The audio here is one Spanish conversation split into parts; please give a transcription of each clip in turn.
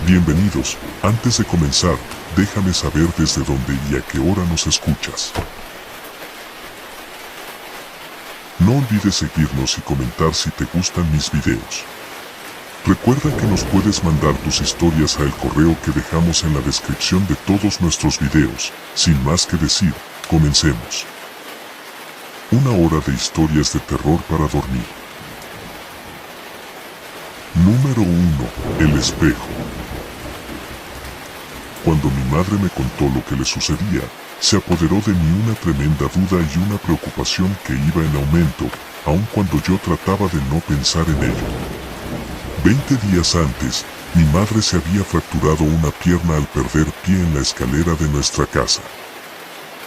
Bienvenidos. Antes de comenzar, déjame saber desde dónde y a qué hora nos escuchas. No olvides seguirnos y comentar si te gustan mis videos. Recuerda que nos puedes mandar tus historias al correo que dejamos en la descripción de todos nuestros videos. Sin más que decir, comencemos. Una hora de historias de terror para dormir. Número 1. El espejo. Cuando mi madre me contó lo que le sucedía, se apoderó de mí una tremenda duda y una preocupación que iba en aumento, aun cuando yo trataba de no pensar en ello. 20 días antes, mi madre se había fracturado una pierna al perder pie en la escalera de nuestra casa.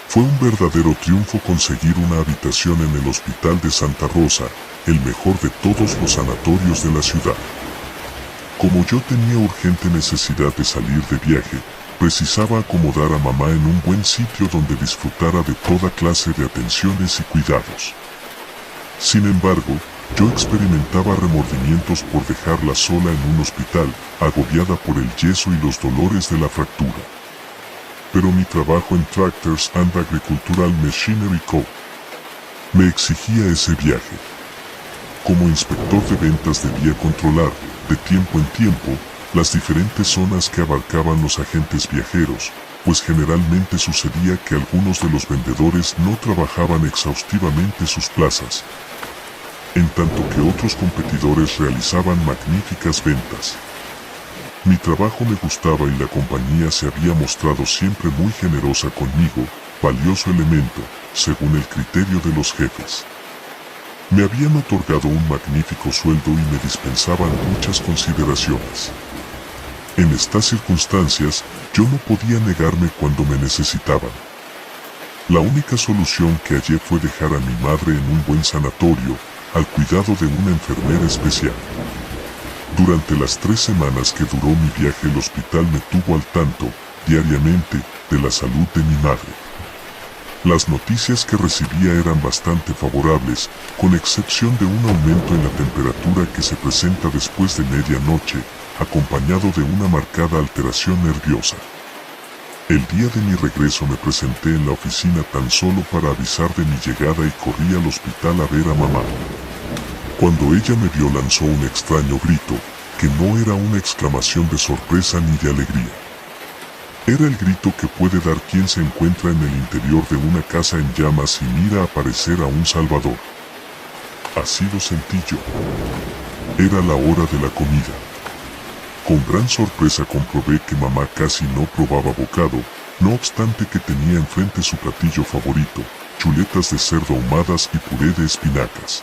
Fue un verdadero triunfo conseguir una habitación en el Hospital de Santa Rosa, el mejor de todos los sanatorios de la ciudad. Como yo tenía urgente necesidad de salir de viaje, precisaba acomodar a mamá en un buen sitio donde disfrutara de toda clase de atenciones y cuidados. Sin embargo, yo experimentaba remordimientos por dejarla sola en un hospital, agobiada por el yeso y los dolores de la fractura. Pero mi trabajo en Tractors and Agricultural Machinery Co. me exigía ese viaje. Como inspector de ventas debía controlar, de tiempo en tiempo, las diferentes zonas que abarcaban los agentes viajeros, pues generalmente sucedía que algunos de los vendedores no trabajaban exhaustivamente sus plazas, en tanto que otros competidores realizaban magníficas ventas. Mi trabajo me gustaba y la compañía se había mostrado siempre muy generosa conmigo, valioso elemento, según el criterio de los jefes. Me habían otorgado un magnífico sueldo y me dispensaban muchas consideraciones. En estas circunstancias, yo no podía negarme cuando me necesitaban. La única solución que hallé fue dejar a mi madre en un buen sanatorio, al cuidado de una enfermera especial. Durante las 3 semanas que duró mi viaje, el hospital me tuvo al tanto, diariamente, de la salud de mi madre. Las noticias que recibía eran bastante favorables, con excepción de un aumento en la temperatura que se presenta después de medianoche, acompañado de una marcada alteración nerviosa. El día de mi regreso me presenté en la oficina tan solo para avisar de mi llegada y corrí al hospital a ver a mamá. Cuando ella me vio lanzó un extraño grito, que no era una exclamación de sorpresa ni de alegría. Era el grito que puede dar quien se encuentra en el interior de una casa en llamas y mira aparecer a un salvador. Así lo sentí yo. Era la hora de la comida. Con gran sorpresa comprobé que mamá casi no probaba bocado, no obstante que tenía enfrente su platillo favorito, chuletas de cerdo ahumadas y puré de espinacas.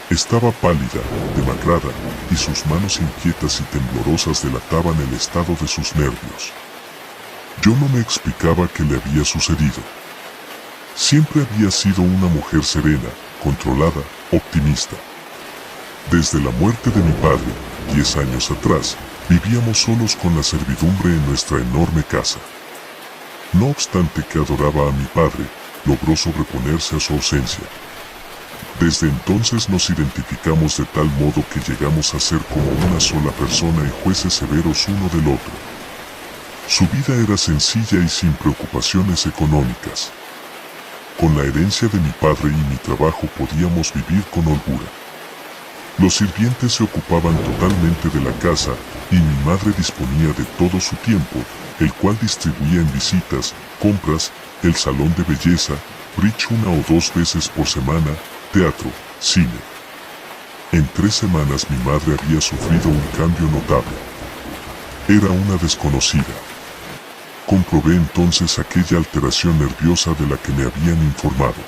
Estaba pálida, demacrada, y sus manos inquietas y temblorosas delataban el estado de sus nervios. Yo no me explicaba qué le había sucedido. Siempre había sido una mujer serena, controlada, optimista. Desde la muerte de mi padre, 10 años atrás, vivíamos solos con la servidumbre en nuestra enorme casa. No obstante que adoraba a mi padre, logró sobreponerse a su ausencia. Desde entonces nos identificamos de tal modo que llegamos a ser como una sola persona y jueces severos uno del otro. Su vida era sencilla y sin preocupaciones económicas. Con la herencia de mi padre y mi trabajo podíamos vivir con holgura. Los sirvientes se ocupaban totalmente de la casa y mi madre disponía de todo su tiempo, el cual distribuía en visitas, compras, el salón de belleza, bridge 1 o 2 veces por semana, teatro, cine. En 3 semanas mi madre había sufrido un cambio notable. Era una desconocida. Comprobé entonces aquella alteración nerviosa de la que me habían informado.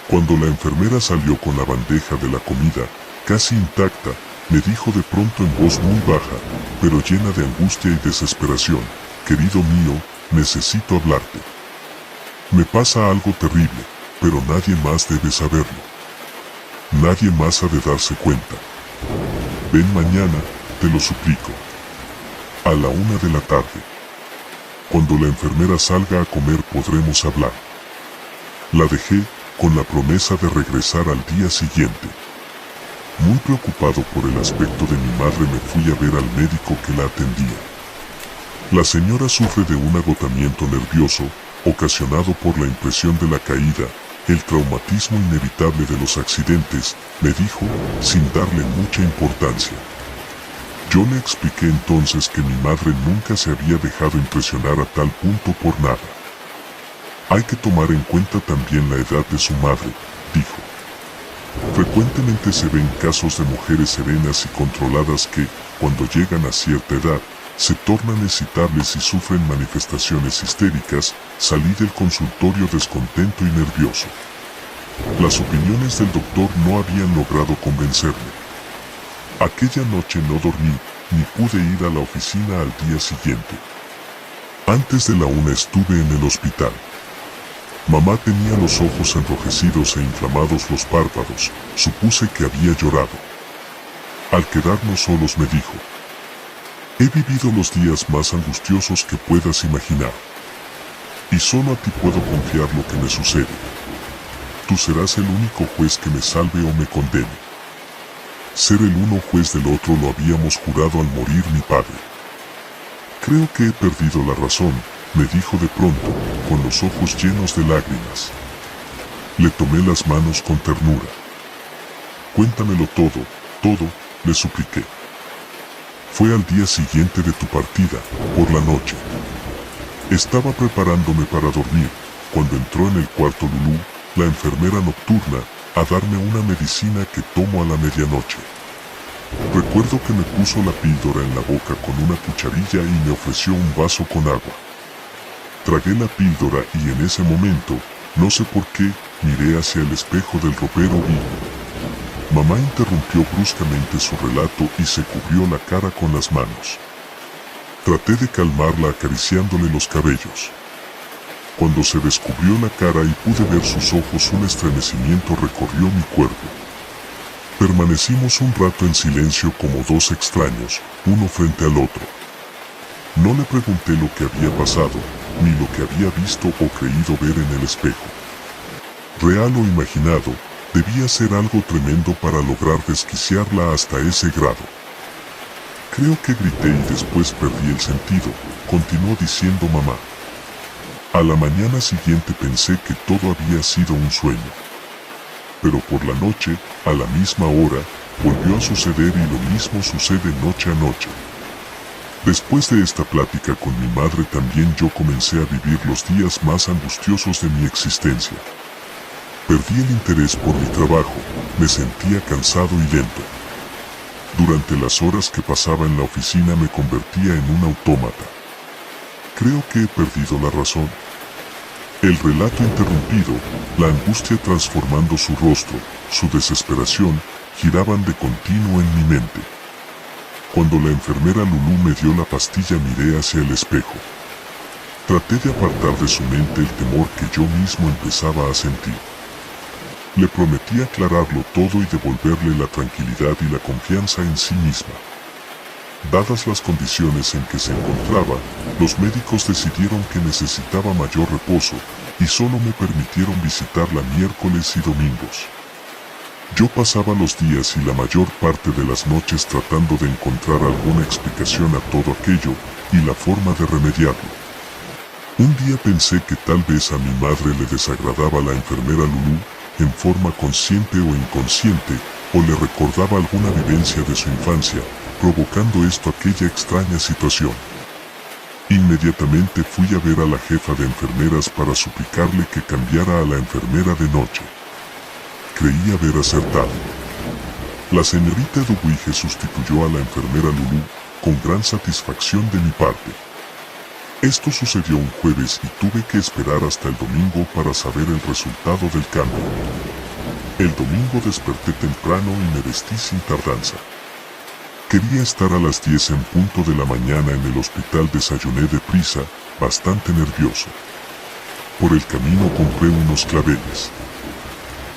Cuando la enfermera salió con la bandeja de la comida, casi intacta, me dijo de pronto en voz muy baja, pero llena de angustia y desesperación: querido mío, necesito hablarte. Me pasa algo terrible, pero nadie más debe saberlo. Nadie más ha de darse cuenta. Ven mañana, te lo suplico. A la 1 de la tarde. Cuando la enfermera salga a comer podremos hablar. La dejé, con la promesa de regresar al día siguiente. Muy preocupado por el aspecto de mi madre me fui a ver al médico que la atendía. La señora sufre de un agotamiento nervioso, ocasionado por la impresión de la caída, el traumatismo inevitable de los accidentes, me dijo, sin darle mucha importancia. Yo le expliqué entonces que mi madre nunca se había dejado impresionar a tal punto por nada. Hay que tomar en cuenta también la edad de su madre, dijo. Frecuentemente se ven casos de mujeres serenas y controladas que, cuando llegan a cierta edad, se tornan excitables y sufren manifestaciones histéricas. Salí del consultorio descontento y nervioso. Las opiniones del doctor no habían logrado convencerme. Aquella noche no dormí, ni pude ir a la oficina al día siguiente. Antes de la 1 estuve en el hospital. Mamá tenía los ojos enrojecidos e inflamados los párpados, supuse que había llorado. Al quedarnos solos me dijo: he vivido los días más angustiosos que puedas imaginar. Y solo a ti puedo confiar lo que me sucede. Tú serás el único juez que me salve o me condene. Ser el uno juez del otro lo habíamos jurado al morir mi padre. Creo que he perdido la razón, me dijo de pronto, con los ojos llenos de lágrimas. Le tomé las manos con ternura. Cuéntamelo todo, le supliqué. Fue al día siguiente de tu partida, por la noche. Estaba preparándome para dormir, cuando entró en el cuarto Lulú, la enfermera nocturna, a darme una medicina que tomo a la medianoche. Recuerdo que me puso la píldora en la boca con una cucharilla y me ofreció un vaso con agua. Tragué la píldora y en ese momento, no sé por qué, miré hacia el espejo del ropero y... Mamá interrumpió bruscamente su relato y se cubrió la cara con las manos. Traté de calmarla acariciándole los cabellos. Cuando se descubrió la cara y pude ver sus ojos, un estremecimiento recorrió mi cuerpo. Permanecimos un rato en silencio como dos extraños, uno frente al otro. No le pregunté lo que había pasado, ni lo que había visto o creído ver en el espejo. Real o imaginado, debía ser algo tremendo para lograr desquiciarla hasta ese grado. Creo que grité y después perdí el sentido, continuó diciendo mamá. A la mañana siguiente pensé que todo había sido un sueño. Pero por la noche, a la misma hora, volvió a suceder y lo mismo sucede noche a noche. Después de esta plática con mi madre también yo comencé a vivir los días más angustiosos de mi existencia. Perdí el interés por mi trabajo, me sentía cansado y lento. Durante las horas que pasaba en la oficina me convertía en un autómata. Creo que he perdido la razón. El relato interrumpido, la angustia transformando su rostro, su desesperación, giraban de continuo en mi mente. Cuando la enfermera Lulú me dio la pastilla miré hacia el espejo. Traté de apartar de su mente el temor que yo mismo empezaba a sentir. Le prometí aclararlo todo y devolverle la tranquilidad y la confianza en sí misma. Dadas las condiciones en que se encontraba, los médicos decidieron que necesitaba mayor reposo y solo me permitieron visitarla miércoles y domingos. Yo pasaba los días y la mayor parte de las noches tratando de encontrar alguna explicación a todo aquello y la forma de remediarlo. Un día pensé que tal vez a mi madre le desagradaba la enfermera Lulú, en forma consciente o inconsciente, o le recordaba alguna vivencia de su infancia, provocando esto aquella extraña situación. Inmediatamente fui a ver a la jefa de enfermeras para suplicarle que cambiara a la enfermera de noche. Creí haber acertado. La señorita Dubuige sustituyó a la enfermera Lulú, con gran satisfacción de mi parte. Esto sucedió un jueves y tuve que esperar hasta el domingo para saber el resultado del cambio. El domingo desperté temprano y me vestí sin tardanza. Quería estar a las 10 en punto de la mañana en el hospital. Desayuné deprisa, bastante nervioso. Por el camino compré unos claveles.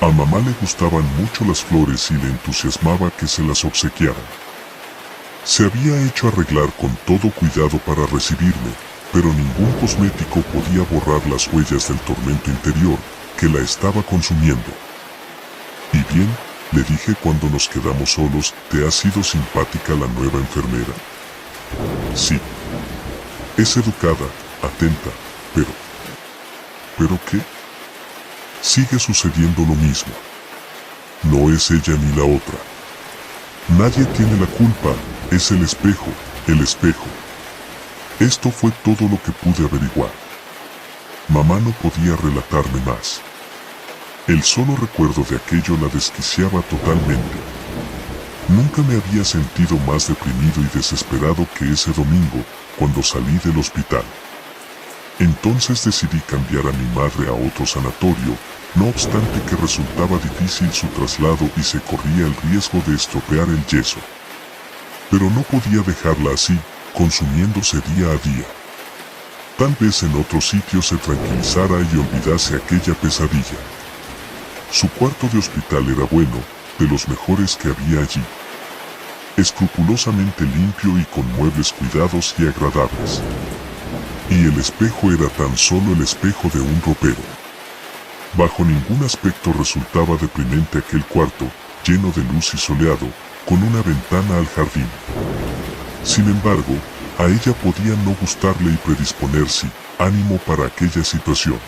A mamá le gustaban mucho las flores y le entusiasmaba que se las obsequiaran. Se había hecho arreglar con todo cuidado para recibirme, pero ningún cosmético podía borrar las huellas del tormento interior que la estaba consumiendo. Y bien, Le dije cuando nos quedamos solos, ¿te ha sido simpática la nueva enfermera? Sí. Es educada, atenta, pero... ¿Pero qué? Sigue sucediendo lo mismo. No es ella ni la otra. Nadie tiene la culpa, es el espejo, el espejo. Esto fue todo lo que pude averiguar. Mamá no podía relatarme más. El solo recuerdo de aquello la desquiciaba totalmente. Nunca me había sentido más deprimido y desesperado que ese domingo, cuando salí del hospital. Entonces decidí cambiar a mi madre a otro sanatorio, no obstante que resultaba difícil su traslado y se corría el riesgo de estropear el yeso. Pero no podía dejarla así, consumiéndose día a día. Tal vez en otro sitio se tranquilizara y olvidase aquella pesadilla. Su cuarto de hospital era bueno, de los mejores que había allí. Escrupulosamente limpio y con muebles cuidados y agradables. Y el espejo era tan solo el espejo de un ropero. Bajo ningún aspecto resultaba deprimente aquel cuarto, lleno de luz y soleado, con una ventana al jardín. Sin embargo, a ella podía no gustarle y predisponerse ánimo para aquella situación.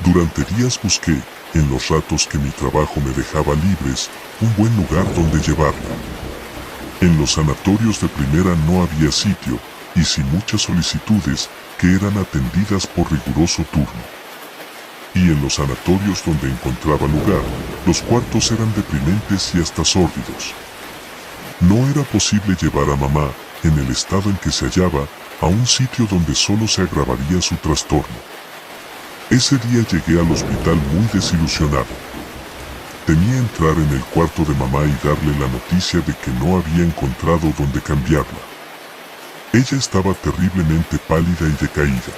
Durante días busqué, en los ratos que mi trabajo me dejaba libres, un buen lugar donde llevarla. En los sanatorios de primera no había sitio, y sin muchas solicitudes, que eran atendidas por riguroso turno. Y en los sanatorios donde encontraba lugar, los cuartos eran deprimentes y hasta sórdidos. No era posible llevar a mamá, en el estado en que se hallaba, a un sitio donde solo se agravaría su trastorno. Ese día llegué al hospital muy desilusionado. Temía entrar en el cuarto de mamá y darle la noticia de que no había encontrado dónde cambiarla. Ella estaba terriblemente pálida y decaída.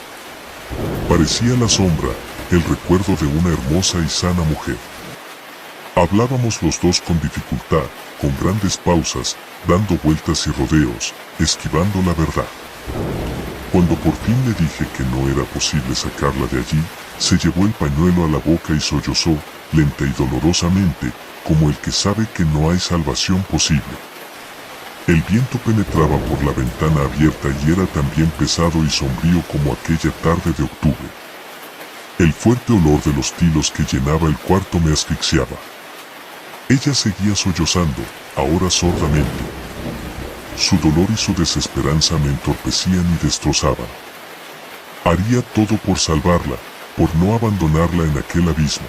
Parecía la sombra, el recuerdo de una hermosa y sana mujer. Hablábamos los dos con dificultad, con grandes pausas, dando vueltas y rodeos, esquivando la verdad. Cuando por fin le dije que no era posible sacarla de allí, se llevó el pañuelo a la boca y sollozó, lenta y dolorosamente, como el que sabe que no hay salvación posible. El viento penetraba por la ventana abierta y era también pesado y sombrío como aquella tarde de octubre. El fuerte olor de los tilos que llenaba el cuarto me asfixiaba. Ella seguía sollozando, ahora sordamente. Su dolor y su desesperanza me entorpecían y destrozaban. Haría todo por salvarla, por no abandonarla en aquel abismo.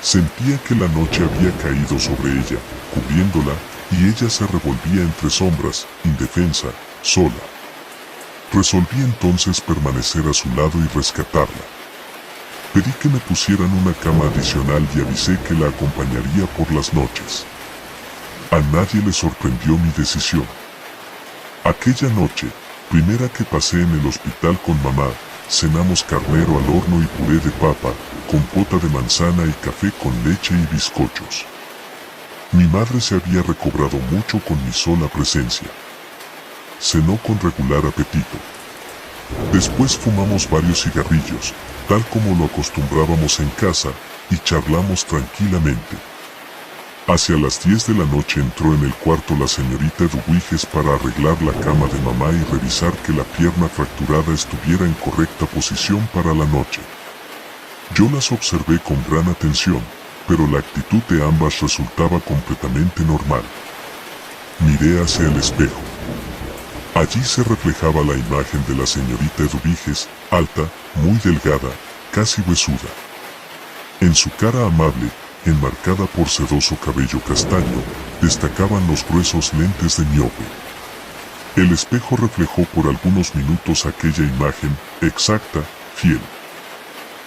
Sentía que la noche había caído sobre ella, cubriéndola, y ella se revolvía entre sombras, indefensa, sola. Resolví entonces permanecer a su lado y rescatarla. Pedí que me pusieran una cama adicional y avisé que la acompañaría por las noches. A nadie le sorprendió mi decisión. Aquella noche, primera que pasé en el hospital con mamá, cenamos carnero al horno y puré de papa, compota de manzana y café con leche y bizcochos. Mi madre se había recobrado mucho con mi sola presencia. Cenó con regular apetito. Después fumamos varios cigarrillos, tal como lo acostumbrábamos en casa, y charlamos tranquilamente. Hacia las 10 de la noche entró en el cuarto la señorita Eduviges para arreglar la cama de mamá y revisar que la pierna fracturada estuviera en correcta posición para la noche. Yo las observé con gran atención, pero la actitud de ambas resultaba completamente normal. Miré hacia el espejo. Allí se reflejaba la imagen de la señorita Eduviges, alta, muy delgada, casi huesuda. En su cara amable, enmarcada por sedoso cabello castaño, destacaban los gruesos lentes de miope. El espejo reflejó por algunos minutos aquella imagen, exacta, fiel.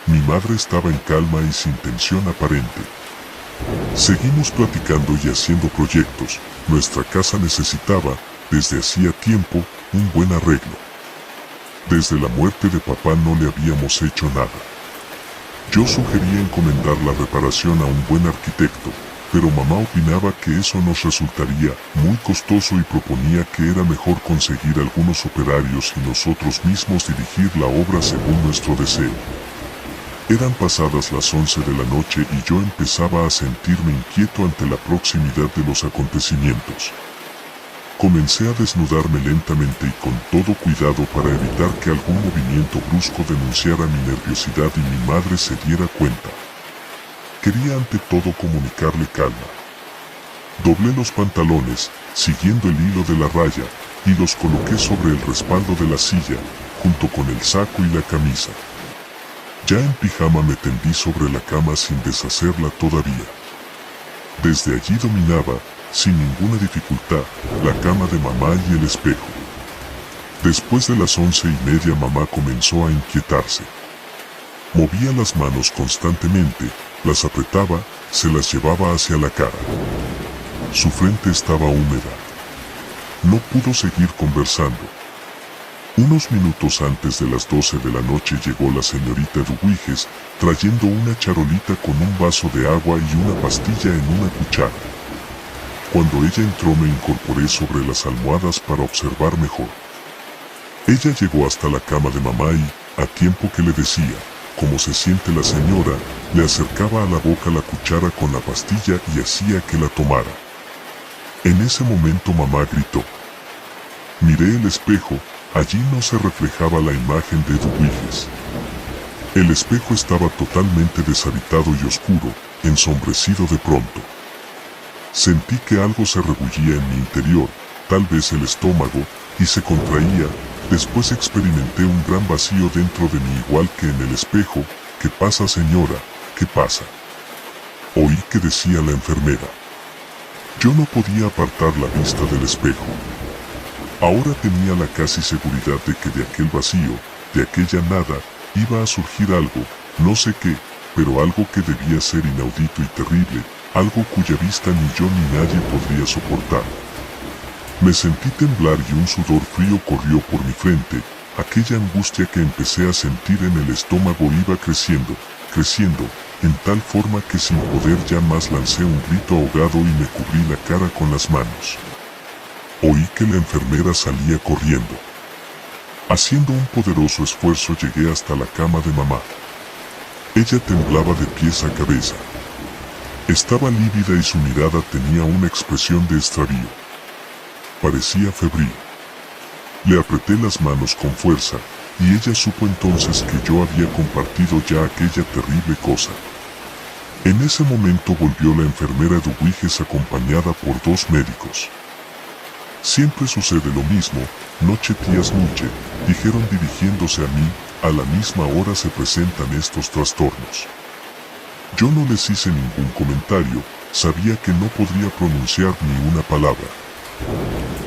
Mi madre estaba en calma y sin tensión aparente. Seguimos platicando y haciendo proyectos. Nuestra casa necesitaba, desde hacía tiempo, un buen arreglo. Desde la muerte de papá no le habíamos hecho nada. Yo sugería encomendar la reparación a un buen arquitecto, pero mamá opinaba que eso nos resultaría muy costoso y proponía que era mejor conseguir algunos operarios y nosotros mismos dirigir la obra según nuestro deseo. Eran pasadas las 11 de la noche y yo empezaba a sentirme inquieto ante la proximidad de los acontecimientos. Comencé a desnudarme lentamente y con todo cuidado para evitar que algún movimiento brusco denunciara mi nerviosidad y mi madre se diera cuenta. Quería ante todo comunicarle calma. Doblé los pantalones, siguiendo el hilo de la raya, y los coloqué sobre el respaldo de la silla, junto con el saco y la camisa. Ya en pijama me tendí sobre la cama sin deshacerla todavía. Desde allí dominaba, sin ninguna dificultad, la cama de mamá y el espejo. Después de las 11:30 mamá comenzó a inquietarse. Movía las manos constantemente, las apretaba, se las llevaba hacia la cara. Su frente estaba húmeda. No pudo seguir conversando. Unos minutos antes de las 12 de la noche llegó la señorita Eduviges, trayendo una charolita con un vaso de agua y una pastilla en una cuchara. Cuando ella entró me incorporé sobre las almohadas para observar mejor. Ella llegó hasta la cama de mamá y, a tiempo que le decía, «¿Cómo se siente la señora?», le acercaba a la boca la cuchara con la pastilla y hacía que la tomara. En ese momento mamá gritó. Miré el espejo, allí no se reflejaba la imagen de Eduviges. El espejo estaba totalmente deshabitado y oscuro, ensombrecido de pronto. Sentí que algo se rebullía en mi interior, tal vez el estómago, y se contraía. Después experimenté un gran vacío dentro de mí igual que en el espejo. «¿Qué pasa, señora? ¿Qué pasa?», oí que decía la enfermera. Yo no podía apartar la vista del espejo. Ahora tenía la casi seguridad de que de aquel vacío, de aquella nada, iba a surgir algo, no sé qué, pero algo que debía ser inaudito y terrible, algo cuya vista ni yo ni nadie podría soportar. Me sentí temblar y un sudor frío corrió por mi frente. Aquella angustia que empecé a sentir en el estómago iba creciendo, en tal forma que sin poder ya más lancé un grito ahogado y me cubrí la cara con las manos. Oí que la enfermera salía corriendo. Haciendo un poderoso esfuerzo llegué hasta la cama de mamá. Ella temblaba de pies a cabeza. Estaba lívida y su mirada tenía una expresión de extravío. Parecía febril. Le apreté las manos con fuerza, y ella supo entonces que yo había compartido ya aquella terrible cosa. En ese momento volvió la enfermera Eduviges acompañada por 2 médicos. «Siempre sucede lo mismo, noche tras noche», dijeron dirigiéndose a mí, «a la misma hora se presentan estos trastornos». Yo no les hice ningún comentario, sabía que no podría pronunciar ni una palabra.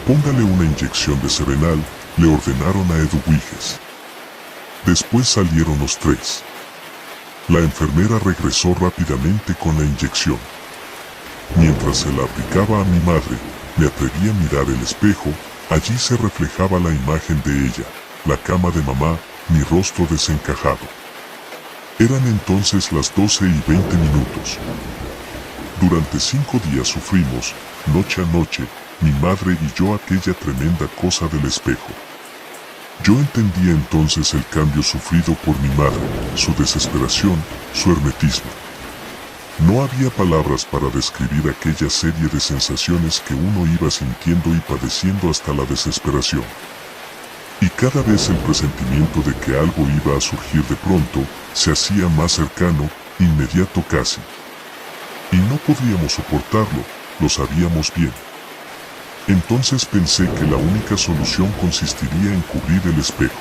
«Póngale una inyección de Serenal», le ordenaron a Eduviges. Después salieron los 3. La enfermera regresó rápidamente con la inyección. Mientras se la aplicaba a mi madre, me atreví a mirar el espejo. Allí se reflejaba la imagen de ella, la cama de mamá, mi rostro desencajado. Eran entonces las 12:20. Durante 5 días sufrimos, noche a noche, mi madre y yo aquella tremenda cosa del espejo. Yo entendía entonces el cambio sufrido por mi madre, su desesperación, su hermetismo. No había palabras para describir aquella serie de sensaciones que uno iba sintiendo y padeciendo hasta la desesperación. Y cada vez el presentimiento de que algo iba a surgir de pronto, se hacía más cercano, inmediato casi. Y no podríamos soportarlo, lo sabíamos bien. Entonces pensé que la única solución consistiría en cubrir el espejo.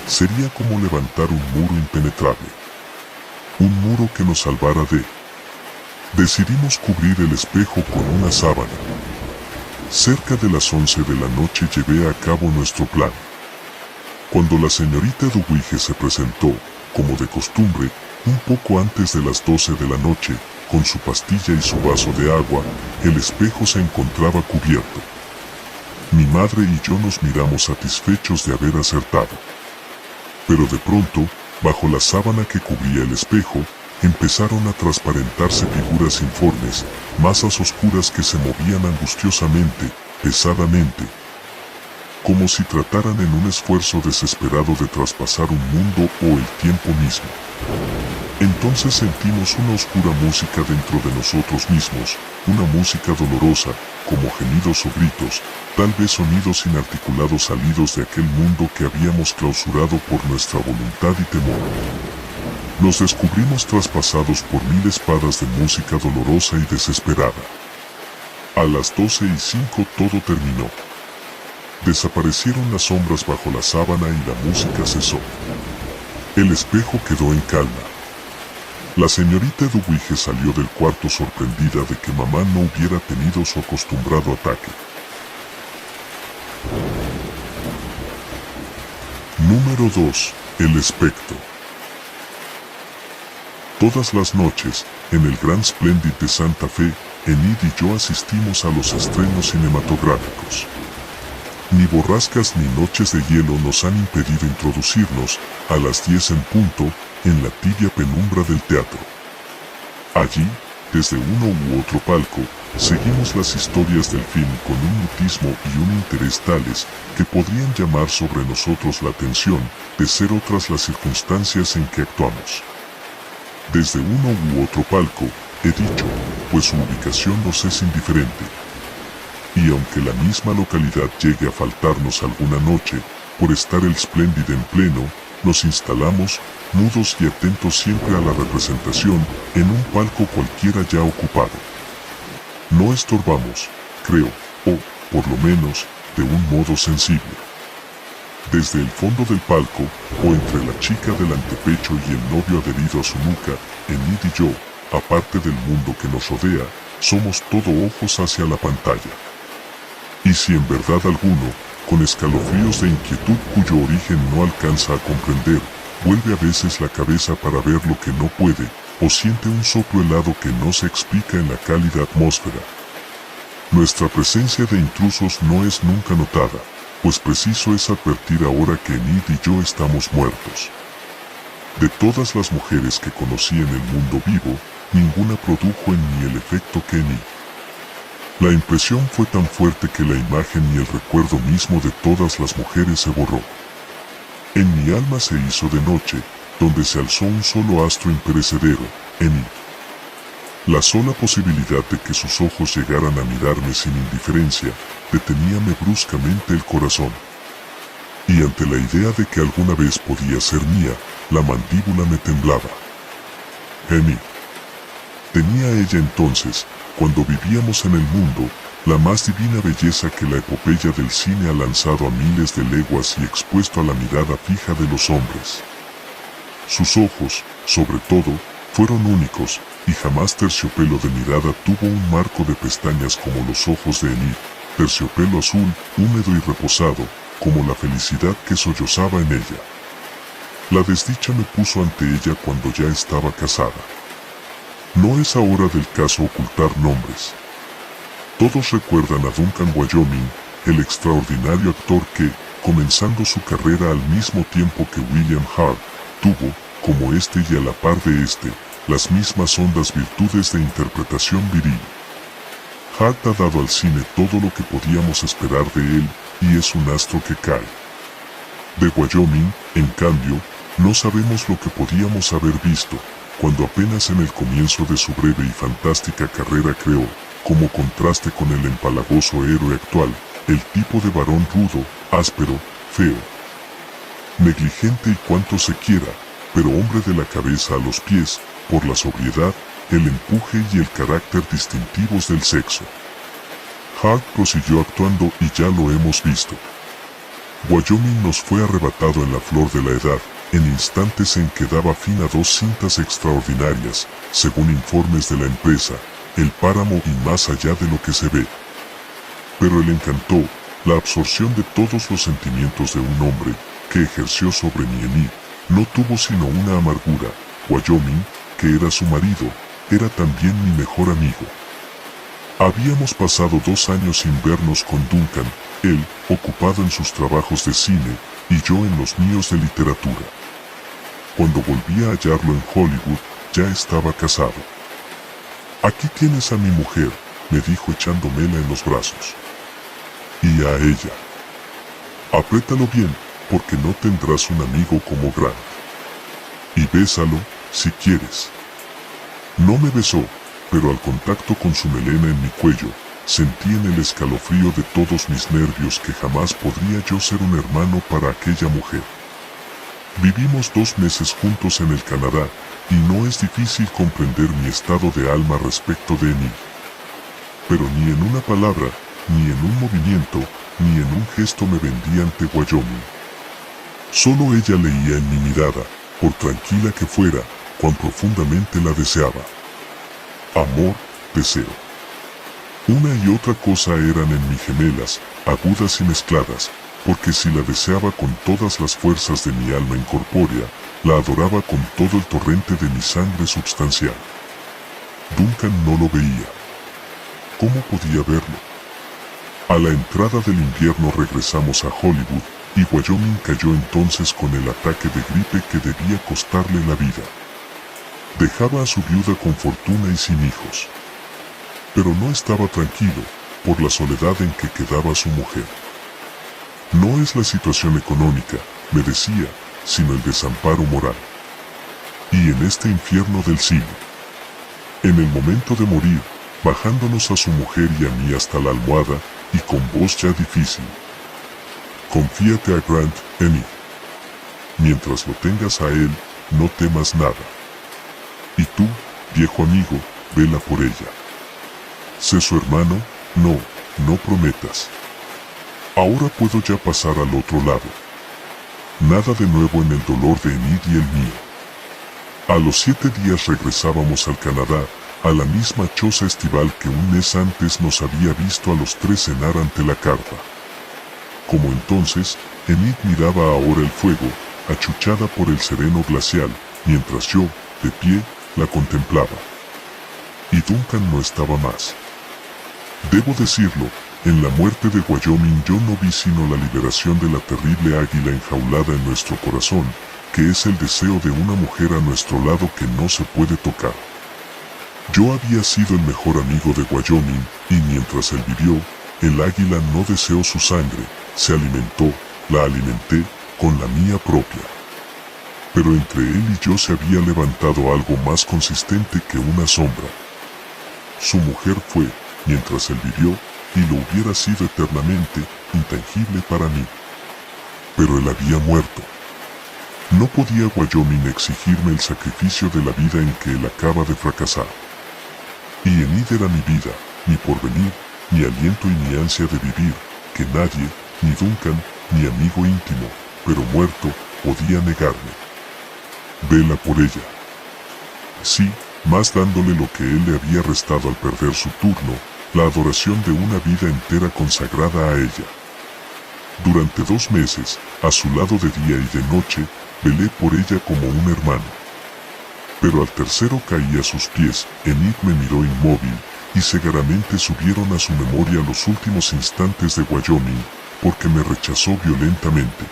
Sería como levantar un muro impenetrable. Un muro que nos salvara de... Decidimos cubrir el espejo con una sábana. Cerca de las 11 de la noche llevé a cabo nuestro plan. Cuando la señorita Eduviges se presentó, como de costumbre, un poco antes de las 12 de la noche, con su pastilla y su vaso de agua, el espejo se encontraba cubierto. Mi madre y yo nos miramos satisfechos de haber acertado. Pero de pronto, bajo la sábana que cubría el espejo, empezaron a transparentarse figuras informes, masas oscuras que se movían angustiosamente, pesadamente. como si trataran en un esfuerzo desesperado de traspasar un mundo o el tiempo mismo. Entonces sentimos una oscura música dentro de nosotros mismos, una música dolorosa, como gemidos o gritos, tal vez sonidos inarticulados salidos de aquel mundo que habíamos clausurado por nuestra voluntad y temor. Nos descubrimos traspasados por 1000 espadas de música dolorosa y desesperada. A las 12:05 todo terminó. Desaparecieron las sombras bajo la sábana y la música cesó. El espejo quedó en calma. La señorita Edwige salió del cuarto sorprendida de que mamá no hubiera tenido su acostumbrado ataque. Número 2. El espectro. Todas las noches, en el Grand Splendid de Santa Fe, Enid y yo asistimos a los estrenos cinematográficos. Ni borrascas ni noches de hielo nos han impedido introducirnos, a las 10 en punto, en la tibia penumbra del teatro. Allí, desde uno u otro palco, seguimos las historias del film con un mutismo y un interés tales que podrían llamar sobre nosotros la atención, de ser otras las circunstancias en que actuamos. Desde uno u otro palco, he dicho, pues su ubicación nos es indiferente. Y aunque la misma localidad llegue a faltarnos alguna noche, por estar el Splendid en pleno, nos instalamos, mudos y atentos siempre a la representación, en un palco cualquiera ya ocupado. No estorbamos, creo, o, por lo menos, de un modo sensible. Desde el fondo del palco, o entre la chica del antepecho y el novio adherido a su nuca, Enid y yo, aparte del mundo que nos rodea, somos todo ojos hacia la pantalla. Y si en verdad alguno, con escalofríos de inquietud cuyo origen no alcanza a comprender, vuelve a veces la cabeza para ver lo que no puede, o siente un soplo helado que no se explica en la cálida atmósfera. Nuestra presencia de intrusos no es nunca notada, pues preciso es advertir ahora que Enid y yo estamos muertos. De todas las mujeres que conocí en el mundo vivo, ninguna produjo en mí el efecto que Enid. La impresión fue tan fuerte que la imagen y el recuerdo mismo de todas las mujeres se borró. En mi alma se hizo de noche, donde se alzó un solo astro imperecedero, Enid. La sola posibilidad de que sus ojos llegaran a mirarme sin indiferencia, deteníame bruscamente el corazón. Y ante la idea de que alguna vez podía ser mía, la mandíbula me temblaba. Enid. Tenía ella entonces, cuando vivíamos en el mundo, la más divina belleza que la epopeya del cine ha lanzado a miles de leguas y expuesto a la mirada fija de los hombres. Sus ojos, sobre todo, fueron únicos, y jamás terciopelo de mirada tuvo un marco de pestañas como los ojos de Enid, terciopelo azul, húmedo y reposado, como la felicidad que sollozaba en ella. La desdicha me puso ante ella cuando ya estaba casada. No es ahora del caso ocultar nombres. Todos recuerdan a Duncan Wyoming, el extraordinario actor que, comenzando su carrera al mismo tiempo que William Hart, tuvo, como este y a la par de este, las mismas hondas virtudes de interpretación viril. Hart ha dado al cine todo lo que podíamos esperar de él, y es un astro que cae. De Wyoming, en cambio, no sabemos lo que podíamos haber visto, cuando apenas en el comienzo de su breve y fantástica carrera creó, como contraste con el empalagoso héroe actual, el tipo de varón rudo, áspero, feo, negligente y cuanto se quiera, pero hombre de la cabeza a los pies, por la sobriedad, el empuje y el carácter distintivos del sexo. Hart prosiguió actuando y ya lo hemos visto. Wyoming nos fue arrebatado en la flor de la edad, en instantes en que daba fin a 2 cintas extraordinarias, según informes de la empresa, El Páramo y Más allá de lo que se ve. Pero el encanto, la absorción de todos los sentimientos de un hombre, que ejerció sobre mi Enid, no tuvo sino una amargura. Wyoming, que era su marido, era también mi mejor amigo. Habíamos pasado 2 años sin vernos con Duncan, él, ocupado en sus trabajos de cine, y yo en los míos de literatura. Cuando volví a hallarlo en Hollywood, ya estaba casado. Aquí tienes a mi mujer, me dijo echándomela en los brazos. Y a ella. Apriétalo bien, porque no tendrás un amigo como Grant. Y bésalo, si quieres. No me besó, pero al contacto con su melena en mi cuello, sentí en el escalofrío de todos mis nervios que jamás podría yo ser un hermano para aquella mujer. Vivimos 2 meses juntos en el Canadá, y no es difícil comprender mi estado de alma respecto de Enid. Pero ni en una palabra, ni en un movimiento, ni en un gesto me vendí ante Wyoming. Solo ella leía en mi mirada, por tranquila que fuera, cuán profundamente la deseaba. Amor, deseo. Una y otra cosa eran en mí gemelas, agudas y mezcladas, porque si la deseaba con todas las fuerzas de mi alma incorpórea, la adoraba con todo el torrente de mi sangre substancial. Duncan no lo veía. ¿Cómo podía verlo? A la entrada del invierno regresamos a Hollywood, y Wyoming cayó entonces con el ataque de gripe que debía costarle la vida. Dejaba a su viuda con fortuna y sin hijos. Pero no estaba tranquilo, por la soledad en que quedaba su mujer. No es la situación económica, me decía, sino el desamparo moral. Y en este infierno del siglo. En el momento de morir, bajándonos a su mujer y a mí hasta la almohada, y con voz ya difícil. Confíate a Grant, Enid. Mientras lo tengas a él, no temas nada. Y tú, viejo amigo, vela por ella. Sé su hermano, no prometas. Ahora puedo ya pasar al otro lado. Nada de nuevo en el dolor de Enid y el mío. A los 7 días regresábamos al Canadá, a la misma choza estival que un mes antes nos había visto a los 3 cenar ante la carpa. Como entonces, Enid miraba ahora el fuego, achuchada por el sereno glacial, mientras yo, de pie, la contemplaba. Y Duncan no estaba más. Debo decirlo, en la muerte de Wyoming yo no vi sino la liberación de la terrible águila enjaulada en nuestro corazón, que es el deseo de una mujer a nuestro lado que no se puede tocar. Yo había sido el mejor amigo de Wyoming, y mientras él vivió, el águila no deseó su sangre, se alimentó, la alimenté, con la mía propia. Pero entre él y yo se había levantado algo más consistente que una sombra. Su mujer fue, mientras él vivió, y lo hubiera sido eternamente, intangible para mí. Pero él había muerto. No podía Wyoming exigirme el sacrificio de la vida en que él acaba de fracasar. Y Enid era mi vida, mi porvenir, mi aliento y mi ansia de vivir, que nadie, ni Duncan, ni amigo íntimo, pero muerto, podía negarme. Vela por ella. Sí, más dándole lo que él le había restado al perder su turno, la adoración de una vida entera consagrada a ella. Durante 2 meses, a su lado de día y de noche, velé por ella como un hermano. Pero al tercero caí a sus pies, Enid me miró inmóvil, y cegaramente subieron a su memoria los últimos instantes de Wyoming, porque me rechazó violentamente.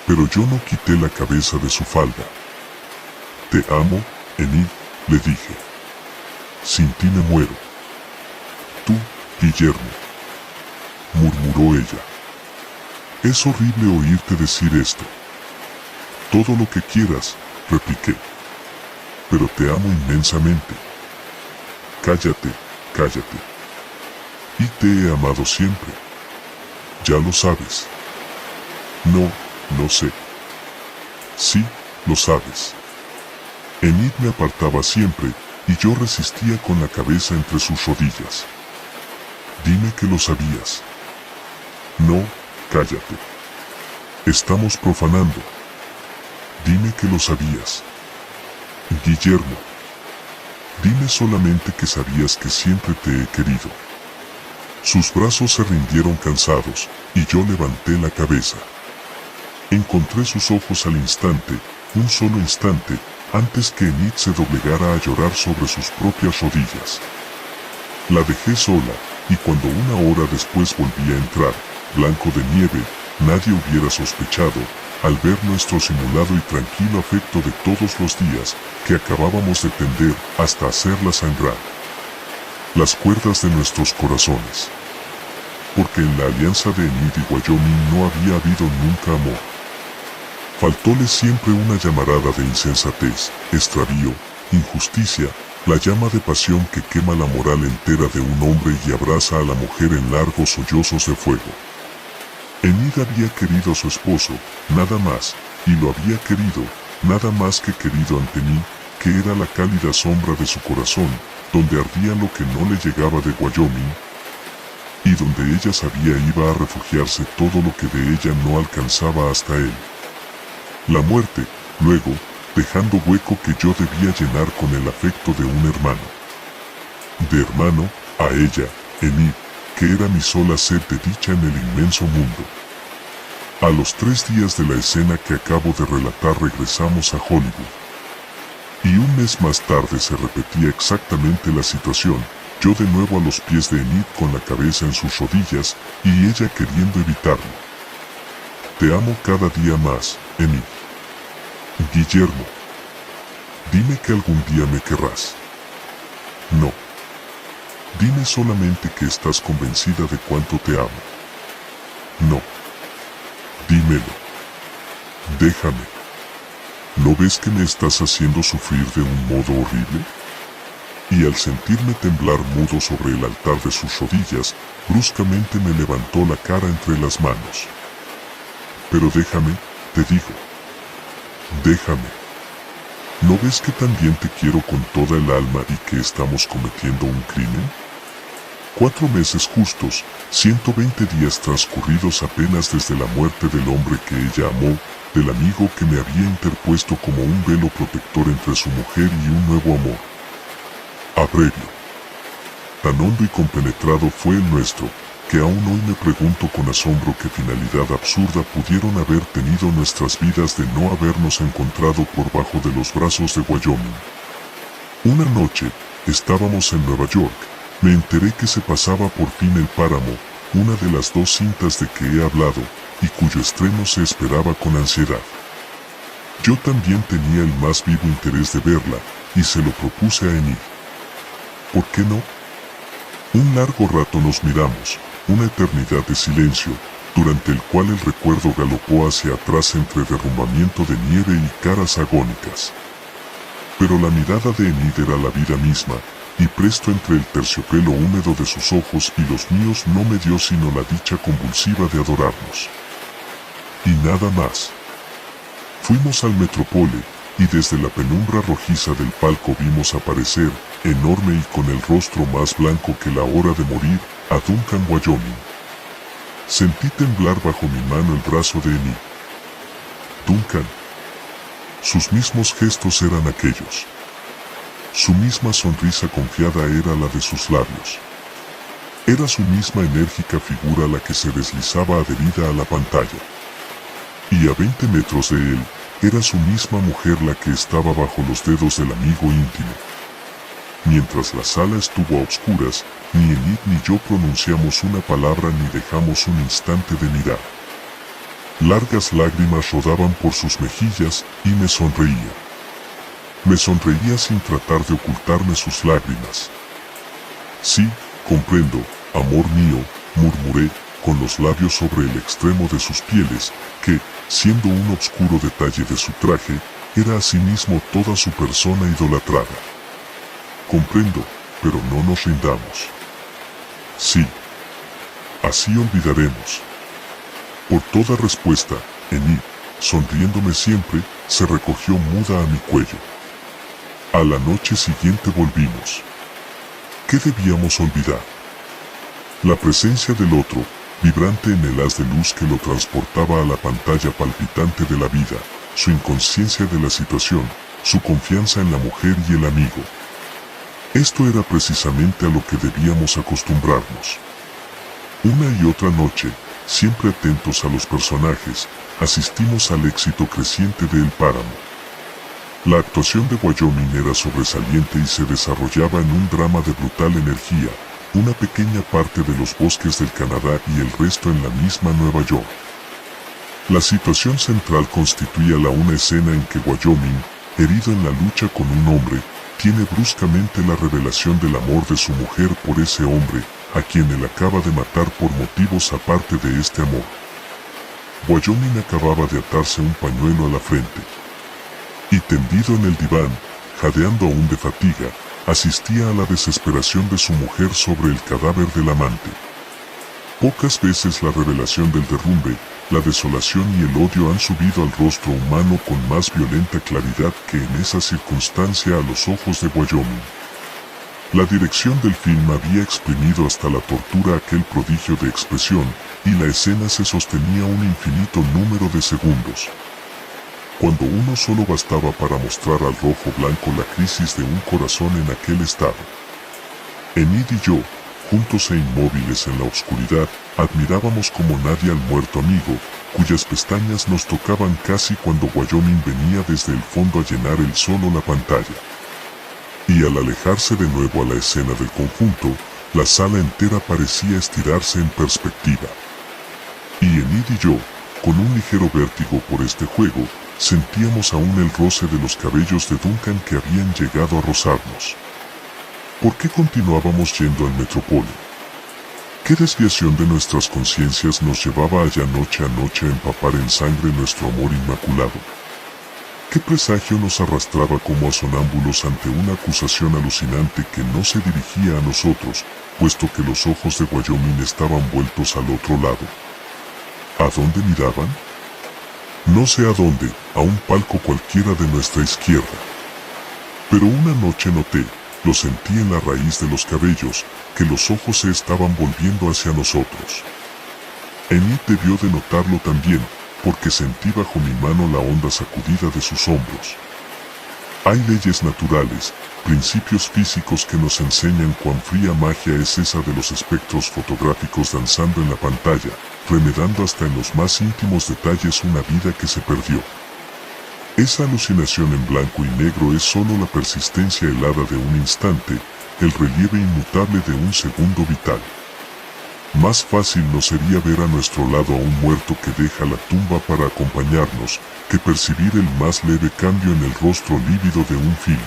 Pero yo no quité la cabeza de su falda. Te amo, Enid, le dije. Sin ti me muero. Tú, Guillermo, murmuró ella. Es horrible oírte decir esto. Todo lo que quieras, repliqué. Pero te amo inmensamente. Cállate, cállate. Y te he amado siempre. Ya lo sabes. No, lo sé. Sí, lo sabes. Enid me apartaba siempre, y yo resistía con la cabeza entre sus rodillas. Dime que lo sabías. No, cállate. Estamos profanando. Dime que lo sabías. Guillermo. Dime solamente que sabías que siempre te he querido. Sus brazos se rindieron cansados, y yo levanté la cabeza. Encontré sus ojos al instante, un solo instante, antes que Enid se doblegara a llorar sobre sus propias rodillas. La dejé sola, y cuando 1 hora después volví a entrar, blanco de nieve, nadie hubiera sospechado, al ver nuestro simulado y tranquilo afecto de todos los días, que acabábamos de tender hasta hacerla sangrar las cuerdas de nuestros corazones. porque en la alianza de Enid y Wyoming no había habido nunca amor. Faltóle siempre una llamarada de insensatez, extravío, injusticia, la llama de pasión que quema la moral entera de un hombre y abraza a la mujer en largos sollozos de fuego. Enid había querido a su esposo, nada más, y lo había querido, nada más que querido ante mí, que era la cálida sombra de su corazón, donde ardía lo que no le llegaba de Wyoming, y donde ella sabía iba a refugiarse todo lo que de ella no alcanzaba hasta él. La muerte, luego, dejando hueco que yo debía llenar con el afecto de un hermano. De hermano, a ella, Enid, que era mi sola sed de dicha en el inmenso mundo. A los 3 días de la escena que acabo de relatar regresamos a Hollywood. Y un mes más tarde se repetía exactamente la situación, yo de nuevo a los pies de Enid con la cabeza en sus rodillas, y ella queriendo evitarlo. Te amo cada día más, Enid. Guillermo. Dime que algún día me querrás. No. Dime solamente que estás convencida de cuánto te amo. No. Dímelo. Déjame. ¿No ves que me estás haciendo sufrir de un modo horrible? Y al sentirme temblar mudo sobre el altar de sus rodillas, bruscamente me levantó la cara entre las manos. Pero déjame, te digo. Déjame. ¿No ves que también te quiero con toda el alma y que estamos cometiendo un crimen? 4 meses justos, 120 días transcurridos apenas desde la muerte del hombre que ella amó, del amigo que me había interpuesto como un velo protector entre su mujer y un nuevo amor. Abrevio. Tan hondo y compenetrado fue el nuestro, que aún hoy me pregunto con asombro qué finalidad absurda pudieron haber tenido nuestras vidas de no habernos encontrado por bajo de los brazos de Wyoming. Una noche, estábamos en Nueva York, me enteré que se pasaba por fin El Páramo, una de las 2 cintas de que he hablado, y cuyo estreno se esperaba con ansiedad. Yo también tenía el más vivo interés de verla, y se lo propuse a Enid. ¿Por qué no? Un largo rato nos miramos, una eternidad de silencio, durante el cual el recuerdo galopó hacia atrás entre derrumbamiento de nieve y caras agónicas. Pero la mirada de Enid era la vida misma, y presto entre el terciopelo húmedo de sus ojos y los míos no me dio sino la dicha convulsiva de adorarnos. Y nada más. Fuimos al Metropole, y desde la penumbra rojiza del palco vimos aparecer, enorme y con el rostro más blanco que la hora de morir, a Duncan Wyoming. Sentí temblar bajo mi mano el brazo de Enid. Duncan. Sus mismos gestos eran aquellos. Su misma sonrisa confiada era la de sus labios. Era su misma enérgica figura la que se deslizaba adherida a la pantalla. Y a 20 metros de él, era su misma mujer la que estaba bajo los dedos del amigo íntimo. Mientras la sala estuvo a oscuras, ni Enid ni yo pronunciamos una palabra ni dejamos un instante de mirar. Largas lágrimas rodaban por sus mejillas y me sonreía. Me sonreía sin tratar de ocultarme sus lágrimas. Sí, comprendo, amor mío, murmuré, con los labios sobre el extremo de sus pieles, que, siendo un obscuro detalle de su traje, era asimismo toda su persona idolatrada. Comprendo, pero no nos rindamos. Sí. Así olvidaremos. Por toda respuesta, Enid, sonriéndome siempre, se recogió muda a mi cuello. A la noche siguiente volvimos. ¿Qué debíamos olvidar? La presencia del otro, vibrante en el haz de luz que lo transportaba a la pantalla palpitante de la vida, su inconsciencia de la situación, su confianza en la mujer y el amigo. Esto era precisamente a lo que debíamos acostumbrarnos. Una y otra noche, siempre atentos a los personajes, asistimos al éxito creciente de El Páramo. La actuación de Wyoming era sobresaliente y se desarrollaba en un drama de brutal energía, una pequeña parte de los bosques del Canadá y el resto en la misma Nueva York. La situación central constituía una escena en que Wyoming, herido en la lucha con un hombre, tiene bruscamente la revelación del amor de su mujer por ese hombre, a quien él acaba de matar por motivos aparte de este amor. Wyoming acababa de atarse un pañuelo a la frente. Y tendido en el diván, jadeando aún de fatiga, asistía a la desesperación de su mujer sobre el cadáver del amante. Pocas veces la revelación del derrumbe, la desolación y el odio han subido al rostro humano con más violenta claridad que en esa circunstancia a los ojos de Wyoming. La dirección del film había exprimido hasta la tortura aquel prodigio de expresión, y la escena se sostenía un infinito número de segundos. Cuando uno solo bastaba para mostrar al rojo blanco la crisis de un corazón en aquel estado. Enid y yo, juntos e inmóviles en la oscuridad, admirábamos como nadie al muerto amigo, cuyas pestañas nos tocaban casi cuando Wyoming venía desde el fondo a llenar él solo la pantalla. Y al alejarse de nuevo a la escena del conjunto, la sala entera parecía estirarse en perspectiva. Y Enid y yo, con un ligero vértigo por este juego, sentíamos aún el roce de los cabellos de Duncan que habían llegado a rozarnos. ¿Por qué continuábamos yendo al Metropole? ¿Qué desviación de nuestras conciencias nos llevaba allá noche a noche a empapar en sangre nuestro amor inmaculado? ¿Qué presagio nos arrastraba como a sonámbulos ante una acusación alucinante que no se dirigía a nosotros, puesto que los ojos de Wyoming estaban vueltos al otro lado? ¿A dónde miraban? No sé a dónde, a un palco cualquiera de nuestra izquierda. Pero una noche noté, lo sentí en la raíz de los cabellos, que los ojos se estaban volviendo hacia nosotros. Enid debió de notarlo también, porque sentí bajo mi mano la honda sacudida de sus hombros. Hay leyes naturales, principios físicos que nos enseñan cuán fría magia es esa de los espectros fotográficos danzando en la pantalla, remedando hasta en los más íntimos detalles una vida que se perdió. Esa alucinación en blanco y negro es solo la persistencia helada de un instante, el relieve inmutable de un segundo vital. Más fácil nos sería ver a nuestro lado a un muerto que deja la tumba para acompañarnos, que percibir el más leve cambio en el rostro lívido de un film.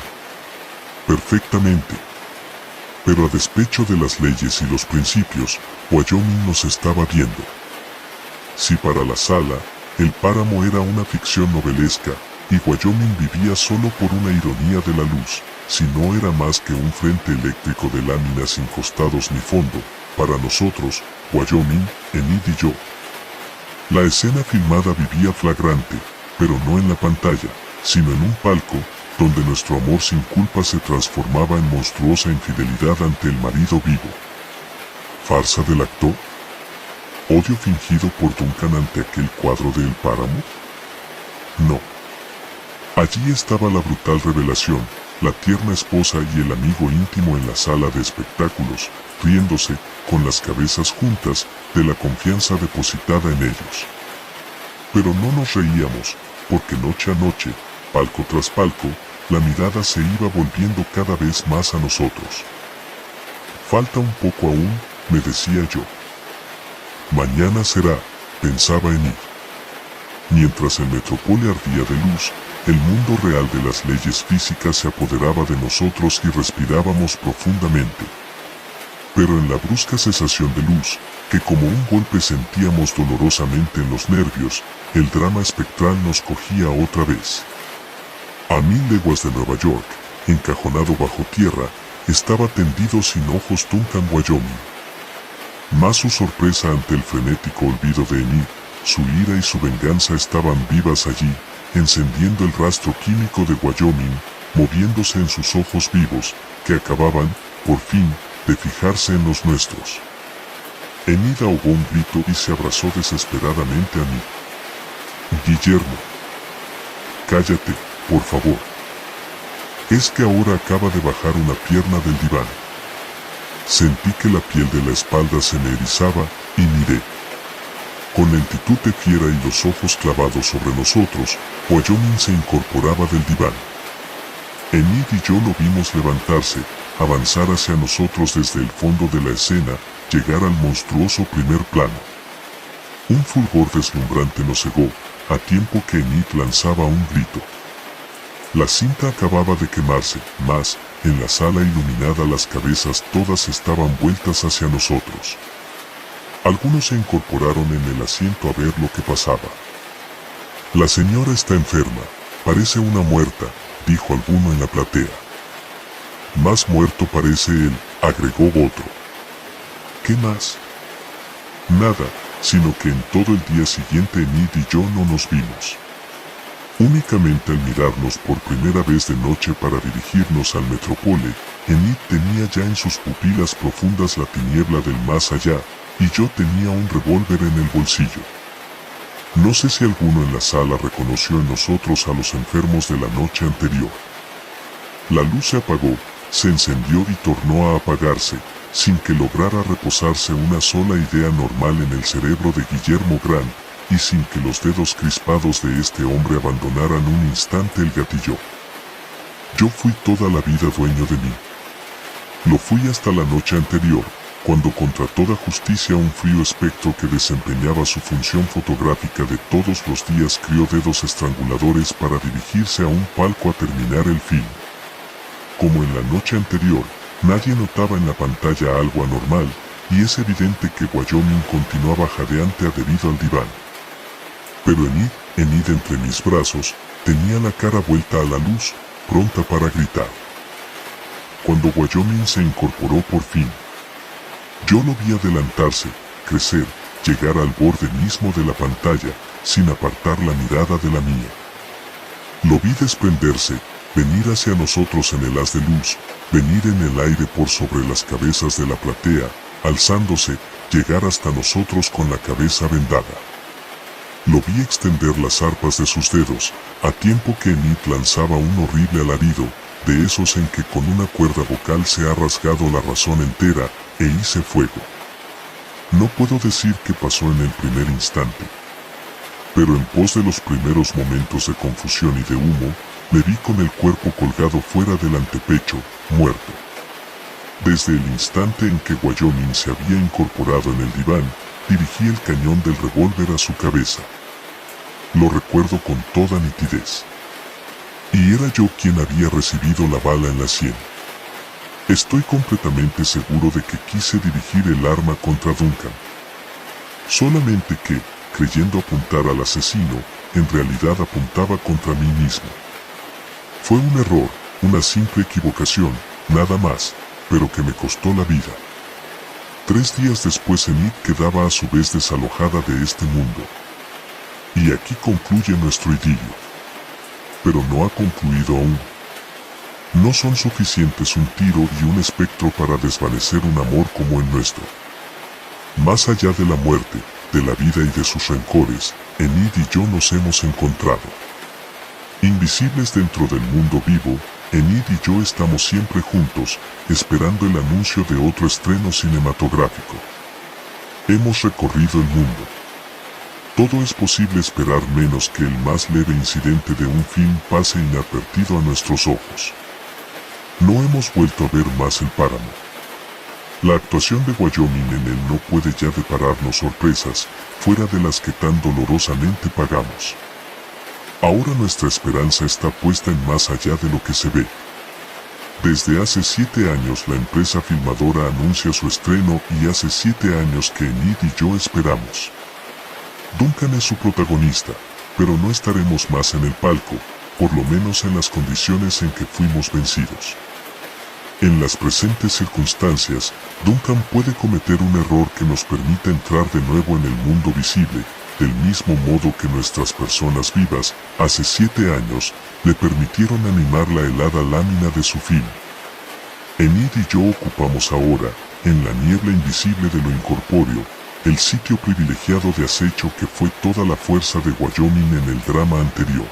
Perfectamente. Pero a despecho de las leyes y los principios, Wyoming nos estaba viendo. Si para la sala, el páramo era una ficción novelesca, y Wyoming vivía solo por una ironía de la luz, si no era más que un frente eléctrico de láminas sin costados ni fondo, para nosotros, Wyoming, Enid y yo. La escena filmada vivía flagrante, pero no en la pantalla, sino en un palco, donde nuestro amor sin culpa se transformaba en monstruosa infidelidad ante el marido vivo. ¿Farsa del actor? ¿Odio fingido por Duncan ante aquel cuadro de El Páramo? No. Allí estaba la brutal revelación, la tierna esposa y el amigo íntimo en la sala de espectáculos, riéndose, con las cabezas juntas, de la confianza depositada en ellos. Pero no nos reíamos, porque noche a noche, palco tras palco, la mirada se iba volviendo cada vez más a nosotros. Falta un poco aún, me decía yo. Mañana será, pensaba Enid. Mientras el Metropole ardía de luz, el mundo real de las leyes físicas se apoderaba de nosotros y respirábamos profundamente. Pero en la brusca cesación de luz, que como un golpe sentíamos dolorosamente en los nervios, el drama espectral nos cogía otra vez. A 1000 leguas de Nueva York, encajonado bajo tierra, estaba tendido sin ojos Duncan Wyoming. Más su sorpresa ante el frenético olvido de Enid, su ira y su venganza estaban vivas allí, encendiendo el rastro químico de Wyoming, moviéndose en sus ojos vivos, que acababan, por fin, de fijarse en los nuestros. Enid ahogó un grito y se abrazó desesperadamente a mí. Guillermo. Cállate, por favor. Es que ahora acaba de bajar una pierna del diván. Sentí que la piel de la espalda se me erizaba, y miré. Con lentitud de fiera y los ojos clavados sobre nosotros, Wyoming se incorporaba del diván. Enid y yo lo vimos levantarse, avanzar hacia nosotros desde el fondo de la escena, llegar al monstruoso primer plano. Un fulgor deslumbrante nos cegó, a tiempo que Enid lanzaba un grito. La cinta acababa de quemarse, mas, en la sala iluminada las cabezas todas estaban vueltas hacia nosotros. Algunos se incorporaron en el asiento a ver lo que pasaba. La señora está enferma, parece una muerta, dijo alguno en la platea. Más muerto parece él, agregó otro. ¿Qué más? Nada, sino que en todo el día siguiente Enid y yo no nos vimos. Únicamente al mirarnos por primera vez de noche para dirigirnos al Metropole, Enid tenía ya en sus pupilas profundas la tiniebla del más allá, y yo tenía un revólver en el bolsillo. No sé si alguno en la sala reconoció en nosotros a los enfermos de la noche anterior. La luz se apagó, se encendió y tornó a apagarse, sin que lograra reposarse una sola idea normal en el cerebro de Guillermo Grant, y sin que los dedos crispados de este hombre abandonaran un instante el gatillo. Yo fui toda la vida dueño de mí. Lo fui hasta la noche anterior, cuando contra toda justicia un frío espectro que desempeñaba su función fotográfica de todos los días crió dedos estranguladores para dirigirse a un palco a terminar el film. Como en la noche anterior, nadie notaba en la pantalla algo anormal, y es evidente que Wyoming continuaba jadeante adherido al diván. Pero Enid entre mis brazos, tenía la cara vuelta a la luz, pronta para gritar. Cuando Wyoming se incorporó por fin, yo lo vi adelantarse, crecer, llegar al borde mismo de la pantalla, sin apartar la mirada de la mía. Lo vi desprenderse, venir hacia nosotros en el haz de luz, venir en el aire por sobre las cabezas de la platea, alzándose, llegar hasta nosotros con la cabeza vendada. Lo vi extender las arpas de sus dedos, a tiempo que Enid lanzaba un horrible alarido, de esos en que con una cuerda vocal se ha rasgado la razón entera, e hice fuego. No puedo decir qué pasó en el primer instante, pero en pos de los primeros momentos de confusión y de humo, me vi con el cuerpo colgado fuera del antepecho, muerto. Desde el instante en que Wyoming se había incorporado en el diván, dirigí el cañón del revólver a su cabeza. Lo recuerdo con toda nitidez. Y era yo quien había recibido la bala en la sien. Estoy completamente seguro de que quise dirigir el arma contra Duncan. Solamente que, creyendo apuntar al asesino, en realidad apuntaba contra mí mismo. Fue un error, una simple equivocación, nada más, pero que me costó la vida. 3 días después Enid quedaba a su vez desalojada de este mundo. Y aquí concluye nuestro idilio. Pero no ha concluido aún. No son suficientes un tiro y un espectro para desvanecer un amor como el nuestro. Más allá de la muerte, de la vida y de sus rencores, Enid y yo nos hemos encontrado. Invisibles dentro del mundo vivo, Enid y yo estamos siempre juntos, esperando el anuncio de otro estreno cinematográfico. Hemos recorrido el mundo. Todo es posible esperar menos que el más leve incidente de un film pase inadvertido a nuestros ojos. No hemos vuelto a ver más el páramo. La actuación de Wyoming en él no puede ya depararnos sorpresas, fuera de las que tan dolorosamente pagamos. Ahora nuestra esperanza está puesta en más allá de lo que se ve. Desde hace 7 años la empresa filmadora anuncia su estreno y hace 7 años que Enid y yo esperamos. Duncan es su protagonista, pero no estaremos más en el palco, por lo menos en las condiciones en que fuimos vencidos. En las presentes circunstancias, Duncan puede cometer un error que nos permita entrar de nuevo en el mundo visible, del mismo modo que nuestras personas vivas, hace 7 años, le permitieron animar la helada lámina de su film. Enid y yo ocupamos ahora, en la niebla invisible de lo incorpóreo, el sitio privilegiado de acecho que fue toda la fuerza de Wyoming en el drama anterior.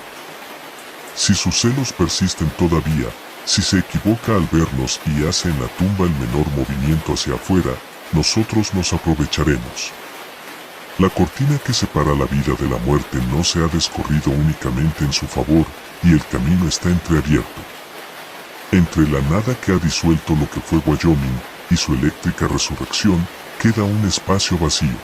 Si sus celos persisten todavía, si se equivoca al vernos y hace en la tumba el menor movimiento hacia afuera, nosotros nos aprovecharemos. La cortina que separa la vida de la muerte no se ha descorrido únicamente en su favor, y el camino está entreabierto. Entre la nada que ha disuelto lo que fue Wyoming y su eléctrica resurrección, queda un espacio vacío.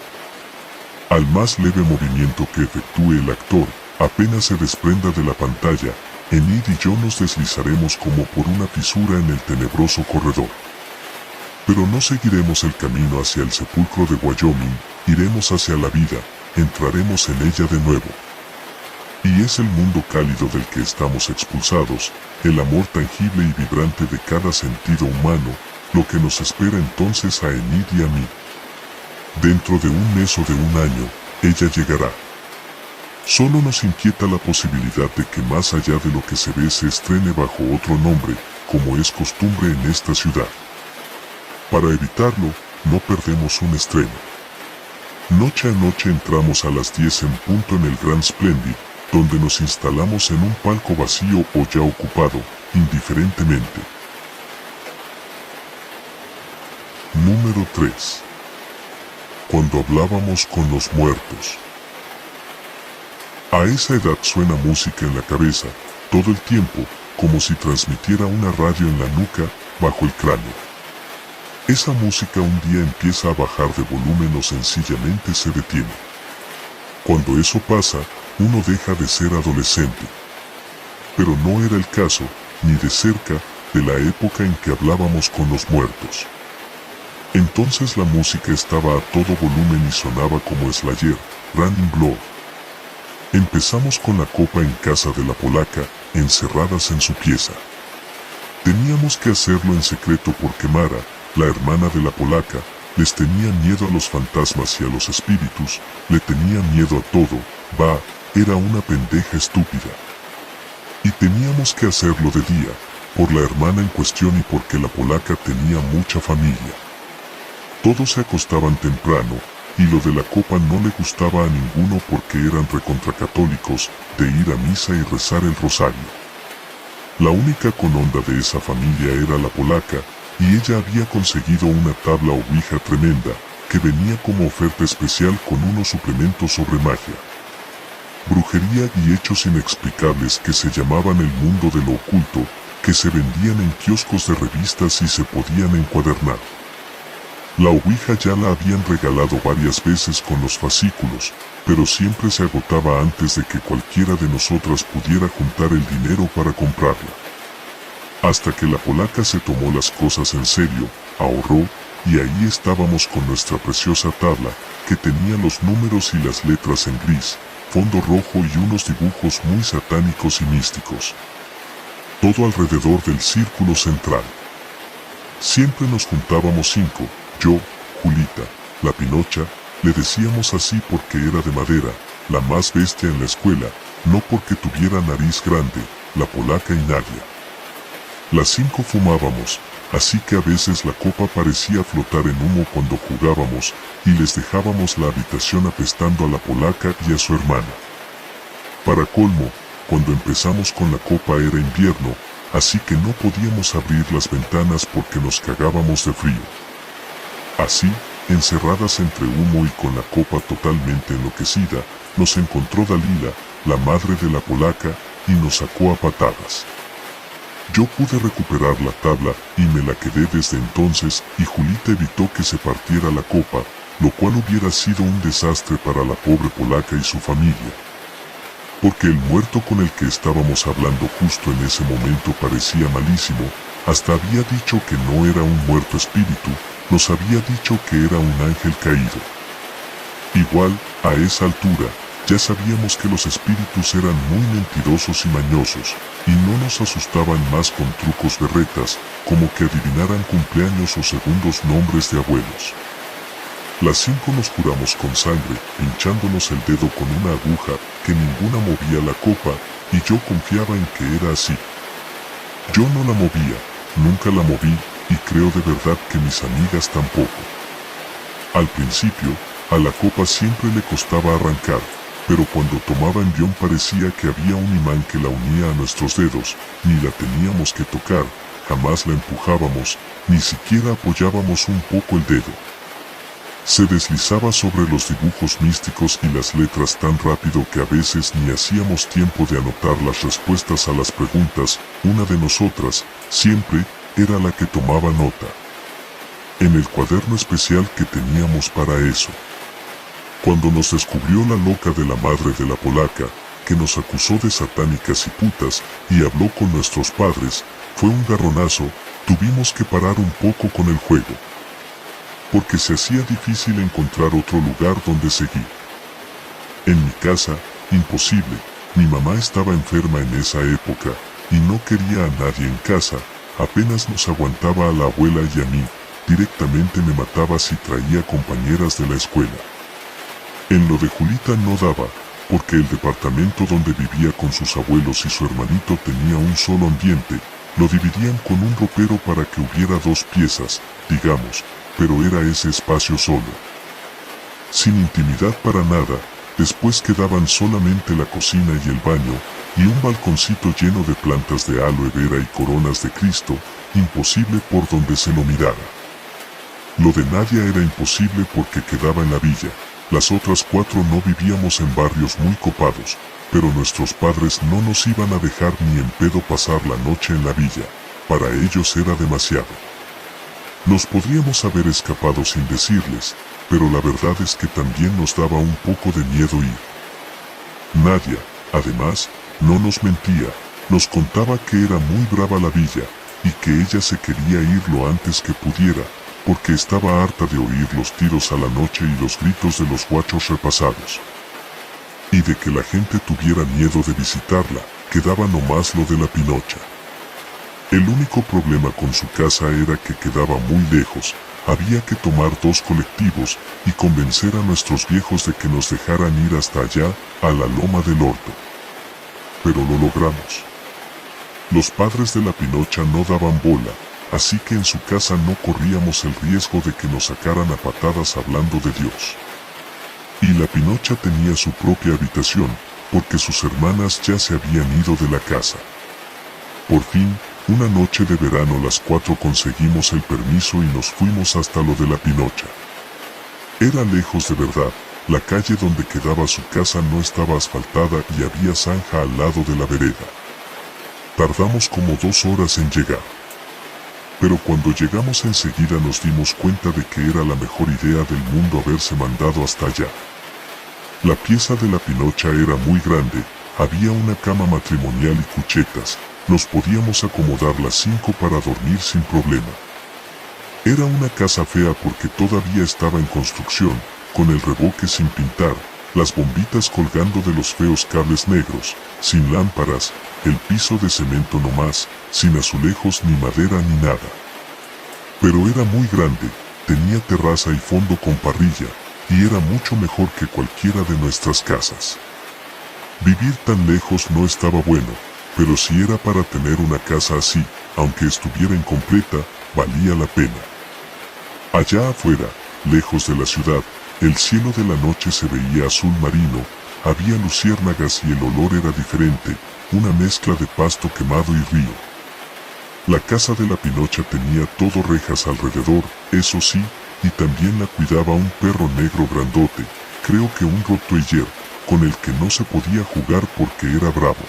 Al más leve movimiento que efectúe el actor, apenas se desprenda de la pantalla, Enid y yo nos deslizaremos como por una fisura en el tenebroso corredor. Pero no seguiremos el camino hacia el sepulcro de Wyoming, iremos hacia la vida, entraremos en ella de nuevo. Y es el mundo cálido del que estamos expulsados, el amor tangible y vibrante de cada sentido humano, lo que nos espera entonces a Enid y a mí. Dentro de un mes o de un año, ella llegará. Solo nos inquieta la posibilidad de que más allá de lo que se ve se estrene bajo otro nombre, como es costumbre en esta ciudad. Para evitarlo, no perdemos un estreno. Noche a noche entramos a las 10 en punto en el Grand Splendid, donde nos instalamos en un palco vacío o ya ocupado, indiferentemente. Número 3. Cuando hablábamos con los muertos. A esa edad suena música en la cabeza, todo el tiempo, como si transmitiera una radio en la nuca, bajo el cráneo. Esa música un día empieza a bajar de volumen o sencillamente se detiene. Cuando eso pasa, uno deja de ser adolescente. Pero no era el caso, ni de cerca, de la época en que hablábamos con los muertos. Entonces la música estaba a todo volumen y sonaba como Slayer, Raining Blood. Empezamos con la copa en casa de la polaca, encerradas en su pieza. Teníamos que hacerlo en secreto porque Mara, la hermana de la polaca, les tenía miedo a los fantasmas y a los espíritus, le tenía miedo a todo, era una pendeja estúpida. Y teníamos que hacerlo de día, por la hermana en cuestión y porque la polaca tenía mucha familia. Todos se acostaban temprano, y lo de la copa no le gustaba a ninguno porque eran recontracatólicos, de ir a misa y rezar el rosario. La única con onda de esa familia era la polaca, y ella había conseguido una tabla ouija tremenda, que venía como oferta especial con unos suplementos sobre magia, brujería y hechos inexplicables que se llamaban el mundo de lo oculto, que se vendían en kioscos de revistas y se podían encuadernar. La ouija ya la habían regalado varias veces con los fascículos, pero siempre se agotaba antes de que cualquiera de nosotras pudiera juntar el dinero para comprarla. Hasta que la polaca se tomó las cosas en serio, ahorró, y ahí estábamos con nuestra preciosa tabla, que tenía los números y las letras en gris, fondo rojo y unos dibujos muy satánicos y místicos. Todo alrededor del círculo central. Siempre nos juntábamos 5, yo, Julita, la Pinocha, le decíamos así porque era de madera, la más bestia en la escuela, no porque tuviera nariz grande, la polaca y Nadia. Las 5 fumábamos, así que a veces la copa parecía flotar en humo cuando jugábamos, y les dejábamos la habitación apestando a la polaca y a su hermana. Para colmo, cuando empezamos con la copa era invierno, así que no podíamos abrir las ventanas porque nos cagábamos de frío. Así, encerradas entre humo y con la copa totalmente enloquecida, nos encontró Dalila, la madre de la polaca, y nos sacó a patadas. Yo pude recuperar la tabla y me la quedé desde entonces, y Julita evitó que se partiera la copa, lo cual hubiera sido un desastre para la pobre polaca y su familia. Porque el muerto con el que estábamos hablando justo en ese momento parecía malísimo, hasta había dicho que no era un muerto espíritu, nos había dicho que era un ángel caído. Igual, a esa altura, ya sabíamos que los espíritus eran muy mentirosos y mañosos, y no nos asustaban más con trucos berretas, como que adivinaran cumpleaños o segundos nombres de abuelos. Las 5 nos curamos con sangre, hinchándonos el dedo con una aguja, que ninguna movía la copa, y yo confiaba en que era así. Yo no la movía, nunca la moví, y creo de verdad que mis amigas tampoco. Al principio, a la copa siempre le costaba arrancar, pero cuando tomaba envión parecía que había un imán que la unía a nuestros dedos, ni la teníamos que tocar, jamás la empujábamos, ni siquiera apoyábamos un poco el dedo. Se deslizaba sobre los dibujos místicos y las letras tan rápido que a veces ni hacíamos tiempo de anotar las respuestas a las preguntas. Una de nosotras, siempre, era la que tomaba nota. En el cuaderno especial que teníamos para eso. Cuando nos descubrió la loca de la madre de la polaca, que nos acusó de satánicas y putas y habló con nuestros padres, fue un garronazo. Tuvimos que parar un poco con el juego, porque se hacía difícil encontrar otro lugar donde seguir. En mi casa, imposible. Mi mamá estaba enferma en esa época y no quería a nadie en casa, apenas nos aguantaba a la abuela y a mí. Directamente me mataba si traía compañeras de la escuela. En lo de Julita no daba, porque el departamento donde vivía con sus abuelos y su hermanito tenía un solo ambiente. Lo dividían con un ropero para que hubiera 2 piezas, digamos, pero era ese espacio solo. Sin intimidad para nada. Después quedaban solamente la cocina y el baño, y un balconcito lleno de plantas de aloe vera y coronas de Cristo, imposible por donde se lo mirara. Lo de Nadia era imposible porque quedaba en la villa. Las otras 4 no vivíamos en barrios muy copados, pero nuestros padres no nos iban a dejar ni en pedo pasar la noche en la villa. Para ellos era demasiado. Nos podríamos haber escapado sin decirles, pero la verdad es que también nos daba un poco de miedo ir. Nadia, además, no nos mentía, nos contaba que era muy brava la villa, y que ella se quería ir lo antes que pudiera, porque estaba harta de oír los tiros a la noche y los gritos de los guachos repasados. Y de que la gente tuviera miedo de visitarla, quedaba nomás lo de la Pinocha. El único problema con su casa era que quedaba muy lejos. Había que tomar 2 colectivos y convencer a nuestros viejos de que nos dejaran ir hasta allá, a la Loma del Orto. Pero lo logramos. Los padres de la Pinocha no daban bola, así que en su casa no corríamos el riesgo de que nos sacaran a patadas hablando de Dios. Y la Pinocha tenía su propia habitación, porque sus hermanas ya se habían ido de la casa. Por fin, una noche de verano las 4 conseguimos el permiso y nos fuimos hasta lo de la Pinocha. Era lejos de verdad, la calle donde quedaba su casa no estaba asfaltada y había zanja al lado de la vereda. Tardamos como 2 horas en llegar. Pero cuando llegamos enseguida nos dimos cuenta de que era la mejor idea del mundo haberse mandado hasta allá. La pieza de la Pinocha era muy grande, había una cama matrimonial y cuchetas. Nos podíamos acomodar las 5 para dormir sin problema. Era una casa fea porque todavía estaba en construcción, con el revoque sin pintar, las bombitas colgando de los feos cables negros, sin lámparas, el piso de cemento nomás, sin azulejos ni madera ni nada. Pero era muy grande, tenía terraza y fondo con parrilla, y era mucho mejor que cualquiera de nuestras casas. Vivir tan lejos no estaba bueno, pero si era para tener una casa así, aunque estuviera incompleta, valía la pena. Allá afuera, lejos de la ciudad, el cielo de la noche se veía azul marino, había luciérnagas y el olor era diferente, una mezcla de pasto quemado y río. La casa de la Pinocha tenía todo rejas alrededor, eso sí, y también la cuidaba un perro negro grandote, creo que un rottweiler, con el que no se podía jugar porque era bravo.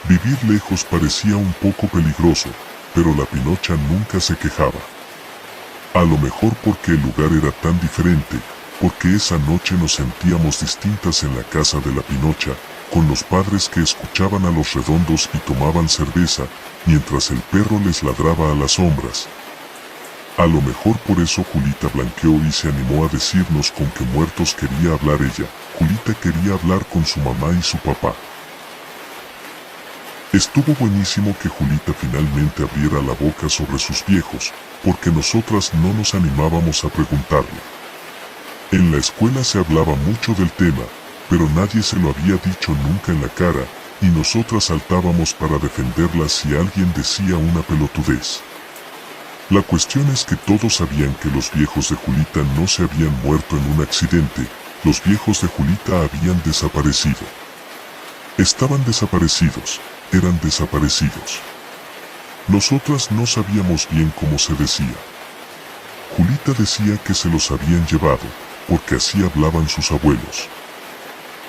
Vivir lejos parecía un poco peligroso, pero la Pinocha nunca se quejaba. A lo mejor porque el lugar era tan diferente, porque esa noche nos sentíamos distintas en la casa de la Pinocha, con los padres que escuchaban a los redondos y tomaban cerveza, mientras el perro les ladraba a las sombras. A lo mejor por eso Julita blanqueó y se animó a decirnos con qué muertos quería hablar ella. Julita quería hablar con su mamá y su papá. Estuvo buenísimo que Julita finalmente abriera la boca sobre sus viejos, porque nosotras no nos animábamos a preguntarle. En la escuela se hablaba mucho del tema, pero nadie se lo había dicho nunca en la cara, y nosotras saltábamos para defenderla si alguien decía una pelotudez. La cuestión es que todos sabían que los viejos de Julita no se habían muerto en un accidente, los viejos de Julita habían desaparecido. Estaban desaparecidos, eran desaparecidos. Nosotras no sabíamos bien cómo se decía. Julita decía que se los habían llevado, porque así hablaban sus abuelos.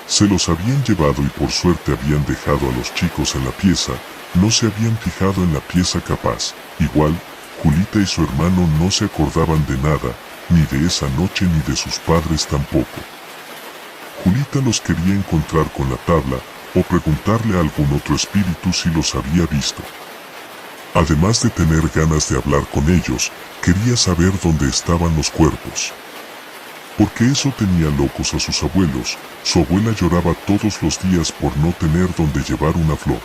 Se los habían llevado y por suerte habían dejado a los chicos en la pieza, no se habían fijado en la pieza capaz, igual, Julita y su hermano no se acordaban de nada, ni de esa noche ni de sus padres tampoco. Julita los quería encontrar con la tabla, o preguntarle a algún otro espíritu si los había visto. Además de tener ganas de hablar con ellos, quería saber dónde estaban los cuerpos. Porque eso tenía locos a sus abuelos. Su abuela lloraba todos los días por no tener donde llevar una flor.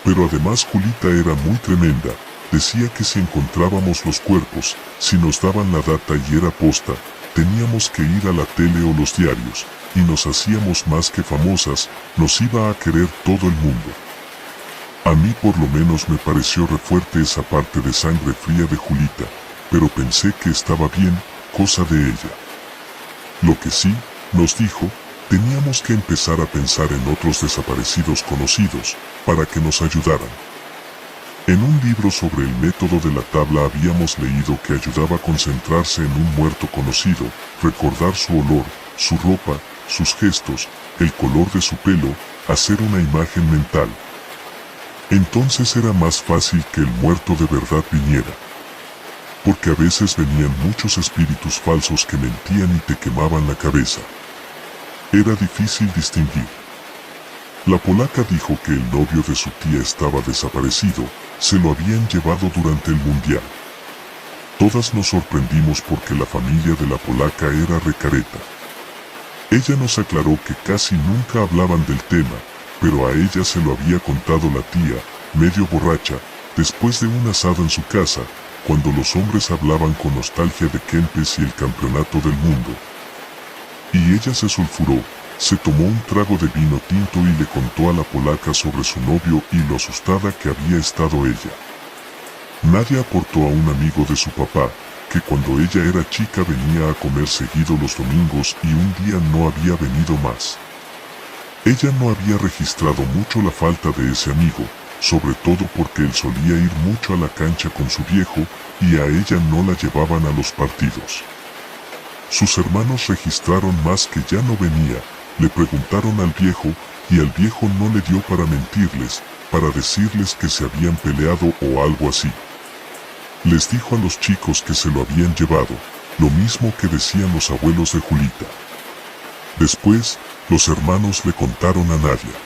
Pero además Julita era muy tremenda. Decía que si encontrábamos los cuerpos, si nos daban la data y era posta, teníamos que ir a la tele o los diarios, y nos hacíamos más que famosas, nos iba a querer todo el mundo. A mí por lo menos me pareció re fuerte esa parte de sangre fría de Julita, pero pensé que estaba bien, cosa de ella. Lo que sí, nos dijo, teníamos que empezar a pensar en otros desaparecidos conocidos, para que nos ayudaran. En un libro sobre el método de la tabla habíamos leído que ayudaba a concentrarse en un muerto conocido, recordar su olor, su ropa, sus gestos, el color de su pelo, hacer una imagen mental. Entonces era más fácil que el muerto de verdad viniera. Porque a veces venían muchos espíritus falsos que mentían y te quemaban la cabeza. Era difícil distinguir. La polaca dijo que el novio de su tía estaba desaparecido, se lo habían llevado durante el mundial. Todas nos sorprendimos porque la familia de la polaca era recareta. Ella nos aclaró que casi nunca hablaban del tema, pero a ella se lo había contado la tía, medio borracha, después de un asado en su casa, cuando los hombres hablaban con nostalgia de Kempes y el campeonato del mundo. Y ella se sulfuró, se tomó un trago de vino tinto y le contó a la polaca sobre su novio y lo asustada que había estado ella. Nadia aportó a un amigo de su papá, que cuando ella era chica venía a comer seguido los domingos y un día no había venido más. Ella no había registrado mucho la falta de ese amigo, sobre todo porque él solía ir mucho a la cancha con su viejo y a ella no la llevaban a los partidos. Sus hermanos registraron más que ya no venía, le preguntaron al viejo y al viejo no le dio para mentirles, para decirles que se habían peleado o algo así. Les dijo a los chicos que se lo habían llevado, lo mismo que decían los abuelos de Julita. Después, los hermanos le contaron a Nadia.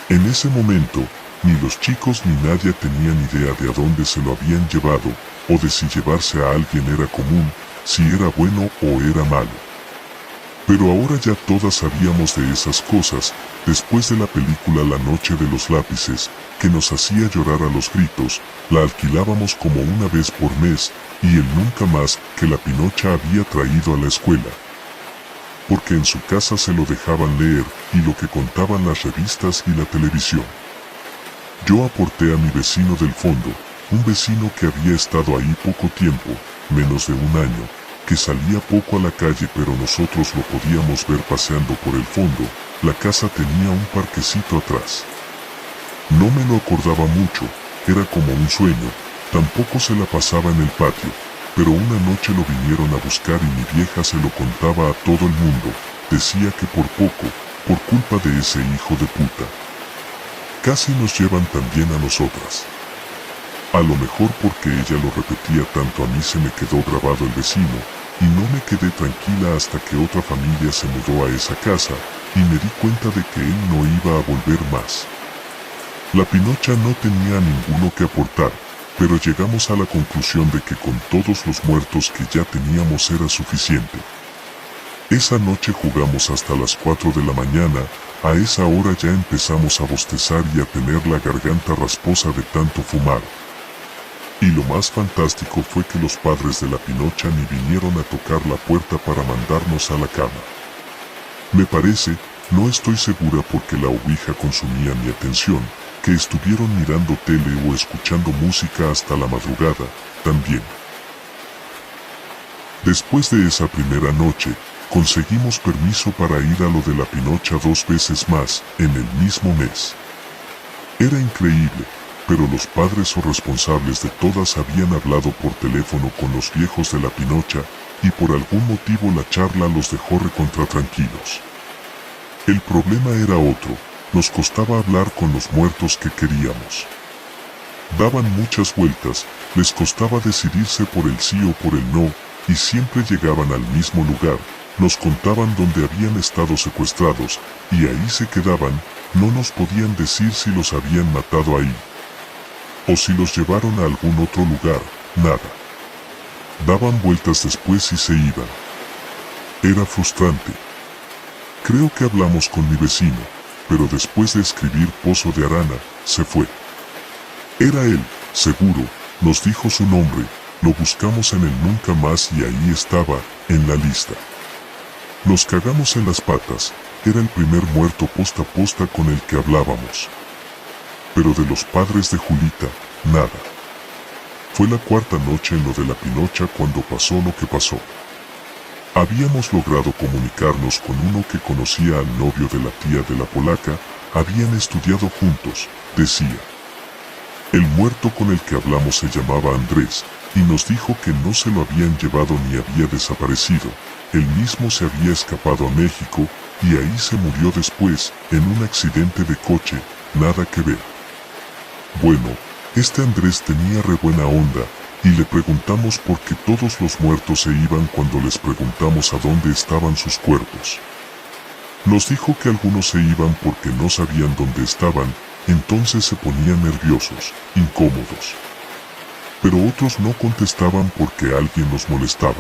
En ese momento, ni los chicos ni Nadia tenían idea de a dónde se lo habían llevado, o de si llevarse a alguien era común, si era bueno o era malo. Pero ahora ya todas sabíamos de esas cosas, después de la película La Noche de los Lápices, que nos hacía llorar a los gritos, la alquilábamos como una vez por mes, y el Nunca Más que la Pinocha había traído a la escuela. Porque en su casa se lo dejaban leer, y lo que contaban las revistas y la televisión. Yo aporté a mi vecino del fondo, un vecino que había estado ahí poco tiempo, menos de un año, que salía poco a la calle pero nosotros lo podíamos ver paseando por el fondo. La casa tenía un parquecito atrás. No me lo acordaba mucho, era como un sueño, tampoco se la pasaba en el patio, pero una noche lo vinieron a buscar y mi vieja se lo contaba a todo el mundo, decía que por poco, por culpa de ese hijo de puta. Casi nos llevan también a nosotras. A lo mejor porque ella lo repetía tanto a mí se me quedó grabado el vecino, y no me quedé tranquila hasta que otra familia se mudó a esa casa, y me di cuenta de que él no iba a volver más. La Pinocha no tenía ninguno que aportar, pero llegamos a la conclusión de que con todos los muertos que ya teníamos era suficiente. Esa noche jugamos hasta las 4 de la mañana, a esa hora ya empezamos a bostezar y a tener la garganta rasposa de tanto fumar. Y lo más fantástico fue que los padres de la Pinocha ni vinieron a tocar la puerta para mandarnos a la cama. Me parece, no estoy segura porque la ouija consumía mi atención, que estuvieron mirando tele o escuchando música hasta la madrugada, también. Después de esa primera noche, conseguimos permiso para ir a lo de la Pinocha 2 veces más, en el mismo mes. Era increíble. Pero los padres o responsables de todas habían hablado por teléfono con los viejos de la Pinocha, y por algún motivo la charla los dejó recontra tranquilos. El problema era otro, nos costaba hablar con los muertos que queríamos. Daban muchas vueltas, les costaba decidirse por el sí o por el no, y siempre llegaban al mismo lugar, Nos contaban dónde habían estado secuestrados, y ahí se quedaban. No nos podían decir si los habían matado ahí, o si los llevaron a algún otro lugar, nada. Daban vueltas después y se iban. Era frustrante. Creo que hablamos con mi vecino, pero después de escribir Pozo de Arana, se fue. Era él, seguro, nos dijo su nombre, lo buscamos en el Nunca Más y ahí estaba, en la lista. Nos cagamos en las patas, era el primer muerto posta a posta con el que hablábamos. Pero de los padres de Julita, nada. Fue la cuarta noche en lo de la Pinocha cuando pasó lo que pasó. Habíamos logrado comunicarnos con uno que conocía al novio de la tía de la polaca, habían estudiado juntos, decía. El muerto con el que hablamos se llamaba Andrés, y nos dijo que no se lo habían llevado ni había desaparecido, él mismo se había escapado a México, y ahí se murió después, en un accidente de coche, nada que ver. Bueno, este Andrés tenía re buena onda, y le preguntamos por qué todos los muertos se iban cuando les preguntamos a dónde estaban sus cuerpos. Nos dijo que algunos se iban porque no sabían dónde estaban, entonces se ponían nerviosos, incómodos. Pero otros no contestaban porque alguien los molestaba.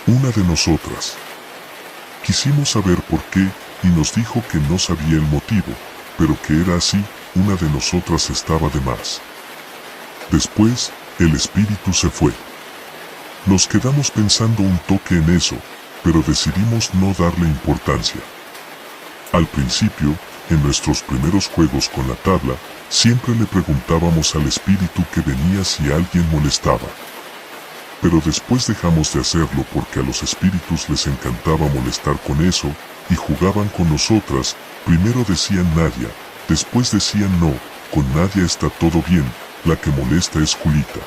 Una de nosotras. Quisimos saber por qué, y nos dijo que no sabía el motivo, pero que era así, una de nosotras estaba de más. Después, el espíritu se fue. Nos quedamos pensando un toque en eso, pero decidimos no darle importancia. Al principio, en nuestros primeros juegos con la tabla, siempre le preguntábamos al espíritu que venía si alguien molestaba. Pero después dejamos de hacerlo porque a los espíritus les encantaba molestar con eso, y jugaban con nosotras, primero decían Nadia, después decían no, con Nadia está todo bien, la que molesta es Julita.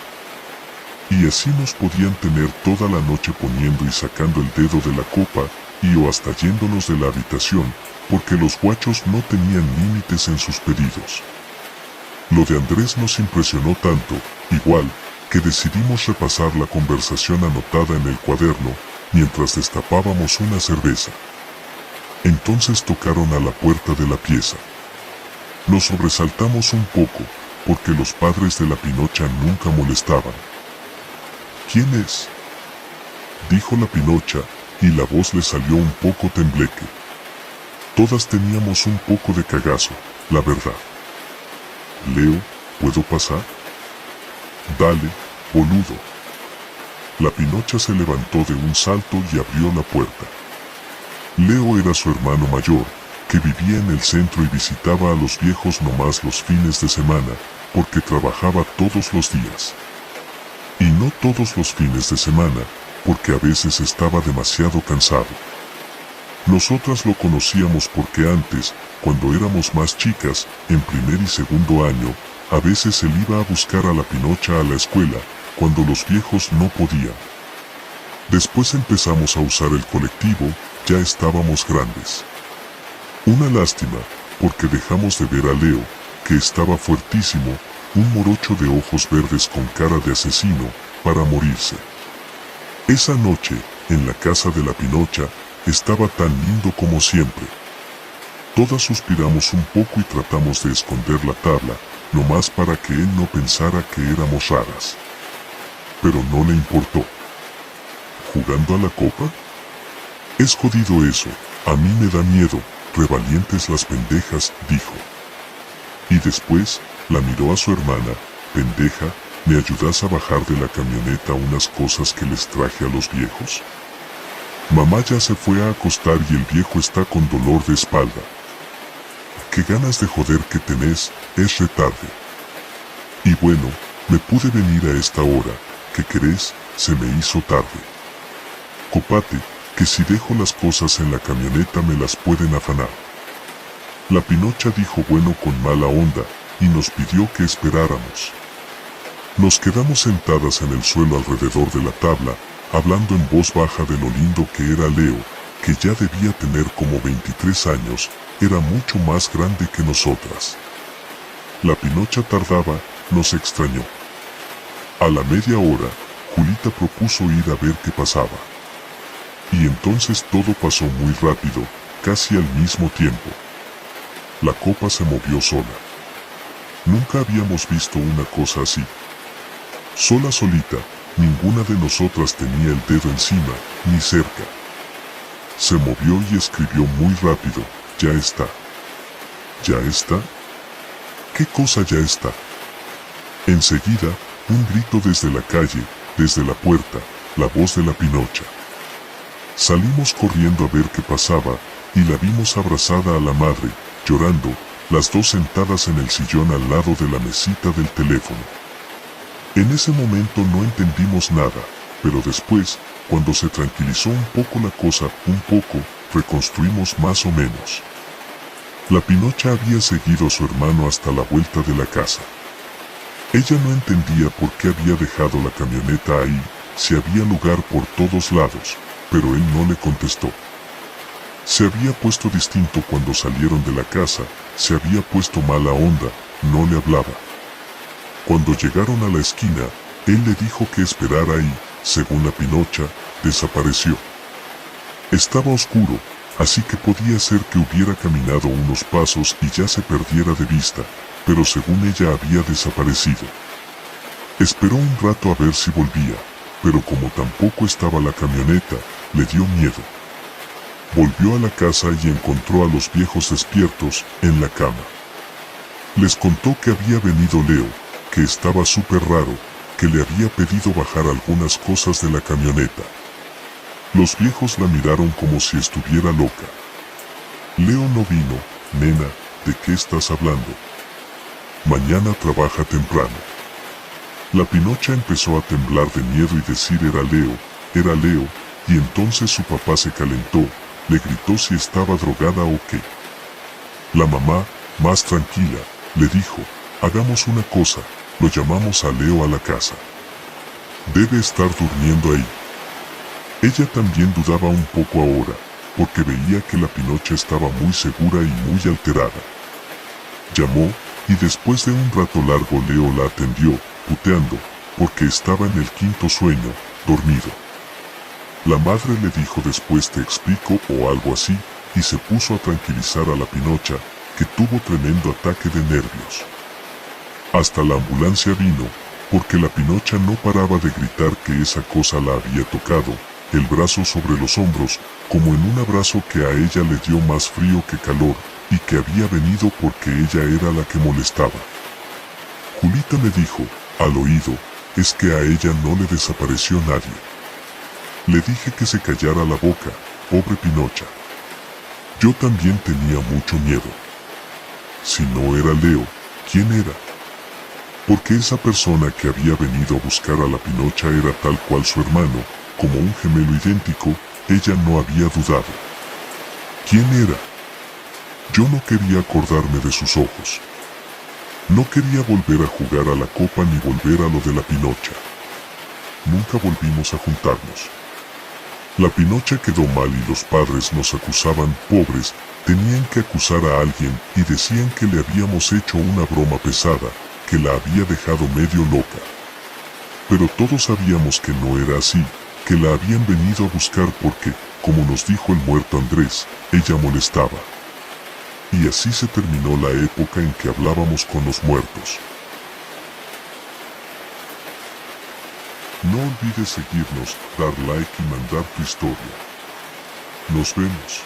Y así nos podían tener toda la noche poniendo y sacando el dedo de la copa, y o hasta yéndonos de la habitación, porque los guachos no tenían límites en sus pedidos. Lo de Andrés nos impresionó tanto, igual, que decidimos repasar la conversación anotada en el cuaderno, mientras destapábamos una cerveza. Entonces tocaron a la puerta de la pieza. Nos sobresaltamos un poco, porque los padres de la Pinocha nunca molestaban. ¿Quién es?, dijo la Pinocha, y la voz le salió un poco tembleque. Todas teníamos un poco de cagazo, la verdad. Leo, ¿puedo pasar? Dale, boludo. La Pinocha se levantó de un salto y abrió la puerta. Leo era su hermano mayor, que vivía en el centro y visitaba a los viejos nomás los fines de semana, porque trabajaba todos los días. Y no todos los fines de semana, porque a veces estaba demasiado cansado. Nosotras lo conocíamos porque antes, cuando éramos más chicas, en primer y segundo año, a veces él iba a buscar a la Pinocha a la escuela, cuando los viejos no podían. Después empezamos a usar el colectivo, ya estábamos grandes. Una lástima, porque dejamos de ver a Leo, que estaba fuertísimo, un morocho de ojos verdes con cara de asesino, para morirse. Esa noche, en la casa de la Pinocha, estaba tan lindo como siempre. Todas suspiramos un poco y tratamos de esconder la tabla, nomás para que él no pensara que éramos raras. Pero no le importó. ¿Jugando a la copa? Es jodido eso, a mí me da miedo, revalientes las pendejas, dijo. Y después, la miró a su hermana, pendeja, ¿me ayudas a bajar de la camioneta unas cosas que les traje a los viejos? Mamá ya se fue a acostar y el viejo está con dolor de espalda. Qué ganas de joder que tenés, es retarde. Y bueno, me pude venir a esta hora, ¿qué querés? Se me hizo tarde. Copate, que si dejo las cosas en la camioneta me las pueden afanar. La Pinocha dijo bueno con mala onda, y nos pidió que esperáramos. Nos quedamos sentadas en el suelo alrededor de la tabla, hablando en voz baja de lo lindo que era Leo, que ya debía tener como 23 años, era mucho más grande que nosotras. La Pinocha tardaba, nos extrañó. A la media hora, Julita propuso ir a ver qué pasaba. Y entonces todo pasó muy rápido, casi al mismo tiempo. La copa se movió sola. Nunca habíamos visto una cosa así. Solita, ninguna de nosotras tenía el dedo encima, ni cerca. Se movió y escribió muy rápido, ya está. ¿Ya está? ¿Qué cosa ya está? Enseguida, un grito desde la calle, desde la puerta, la voz de la Pinocha. Salimos corriendo a ver qué pasaba, y la vimos abrazada a la madre, llorando, las dos sentadas en el sillón al lado de la mesita del teléfono. En ese momento no entendimos nada, pero después, cuando se tranquilizó un poco la cosa, reconstruimos más o menos. La Pinocha había seguido a su hermano hasta la vuelta de la casa. Ella no entendía por qué había dejado la camioneta ahí, si había lugar por todos lados, pero él no le contestó. Se había puesto distinto cuando salieron de la casa, se había puesto mala onda, no le hablaba. Cuando llegaron a la esquina, él le dijo que esperara ahí, según la Pinocha, desapareció. Estaba oscuro, así que podía ser que hubiera caminado unos pasos y ya se perdiera de vista, pero según ella había desaparecido. Esperó un rato a ver si volvía, pero como tampoco estaba la camioneta, le dio miedo. Volvió a la casa y encontró a los viejos despiertos, en la cama. Les contó que había venido Leo, que estaba súper raro, que le había pedido bajar algunas cosas de la camioneta. Los viejos la miraron como si estuviera loca. Leo no vino, nena, ¿de qué estás hablando? Mañana trabaja temprano. La Pinocha empezó a temblar de miedo y decir era Leo, y entonces su papá se calentó, le gritó si estaba drogada o qué. La mamá, más tranquila, le dijo, hagamos una cosa, lo llamamos a Leo a la casa. Debe estar durmiendo ahí. Ella también dudaba un poco ahora, porque veía que la Pinocha estaba muy segura y muy alterada. Llamó, y después de un rato largo Leo la atendió, puteando, porque estaba en el quinto sueño, dormido. La madre le dijo después te explico o algo así, y se puso a tranquilizar a la Pinocha, que tuvo tremendo ataque de nervios. Hasta la ambulancia vino, porque la Pinocha no paraba de gritar que esa cosa la había tocado, el brazo sobre los hombros, como en un abrazo que a ella le dio más frío que calor, y que había venido porque ella era la que molestaba. Julita me dijo, al oído, es que a ella no le desapareció nadie. Le dije que se callara la boca, pobre Pinocha. Yo también tenía mucho miedo. Si no era Leo, ¿quién era? Porque esa persona que había venido a buscar a la Pinocha era tal cual su hermano, como un gemelo idéntico, ella no había dudado. ¿Quién era? Yo no quería acordarme de sus ojos. No quería volver a jugar a la copa ni volver a lo de la Pinocha. Nunca volvimos a juntarnos. La Pinocha quedó mal y los padres nos acusaban, pobres, tenían que acusar a alguien y decían que le habíamos hecho una broma pesada, que la había dejado medio loca. Pero todos sabíamos que no era así, que la habían venido a buscar porque, como nos dijo el muerto Andrés, ella molestaba. Y así se terminó la época en que hablábamos con los muertos. No olvides seguirnos, dar like y mandar tu historia. Nos vemos.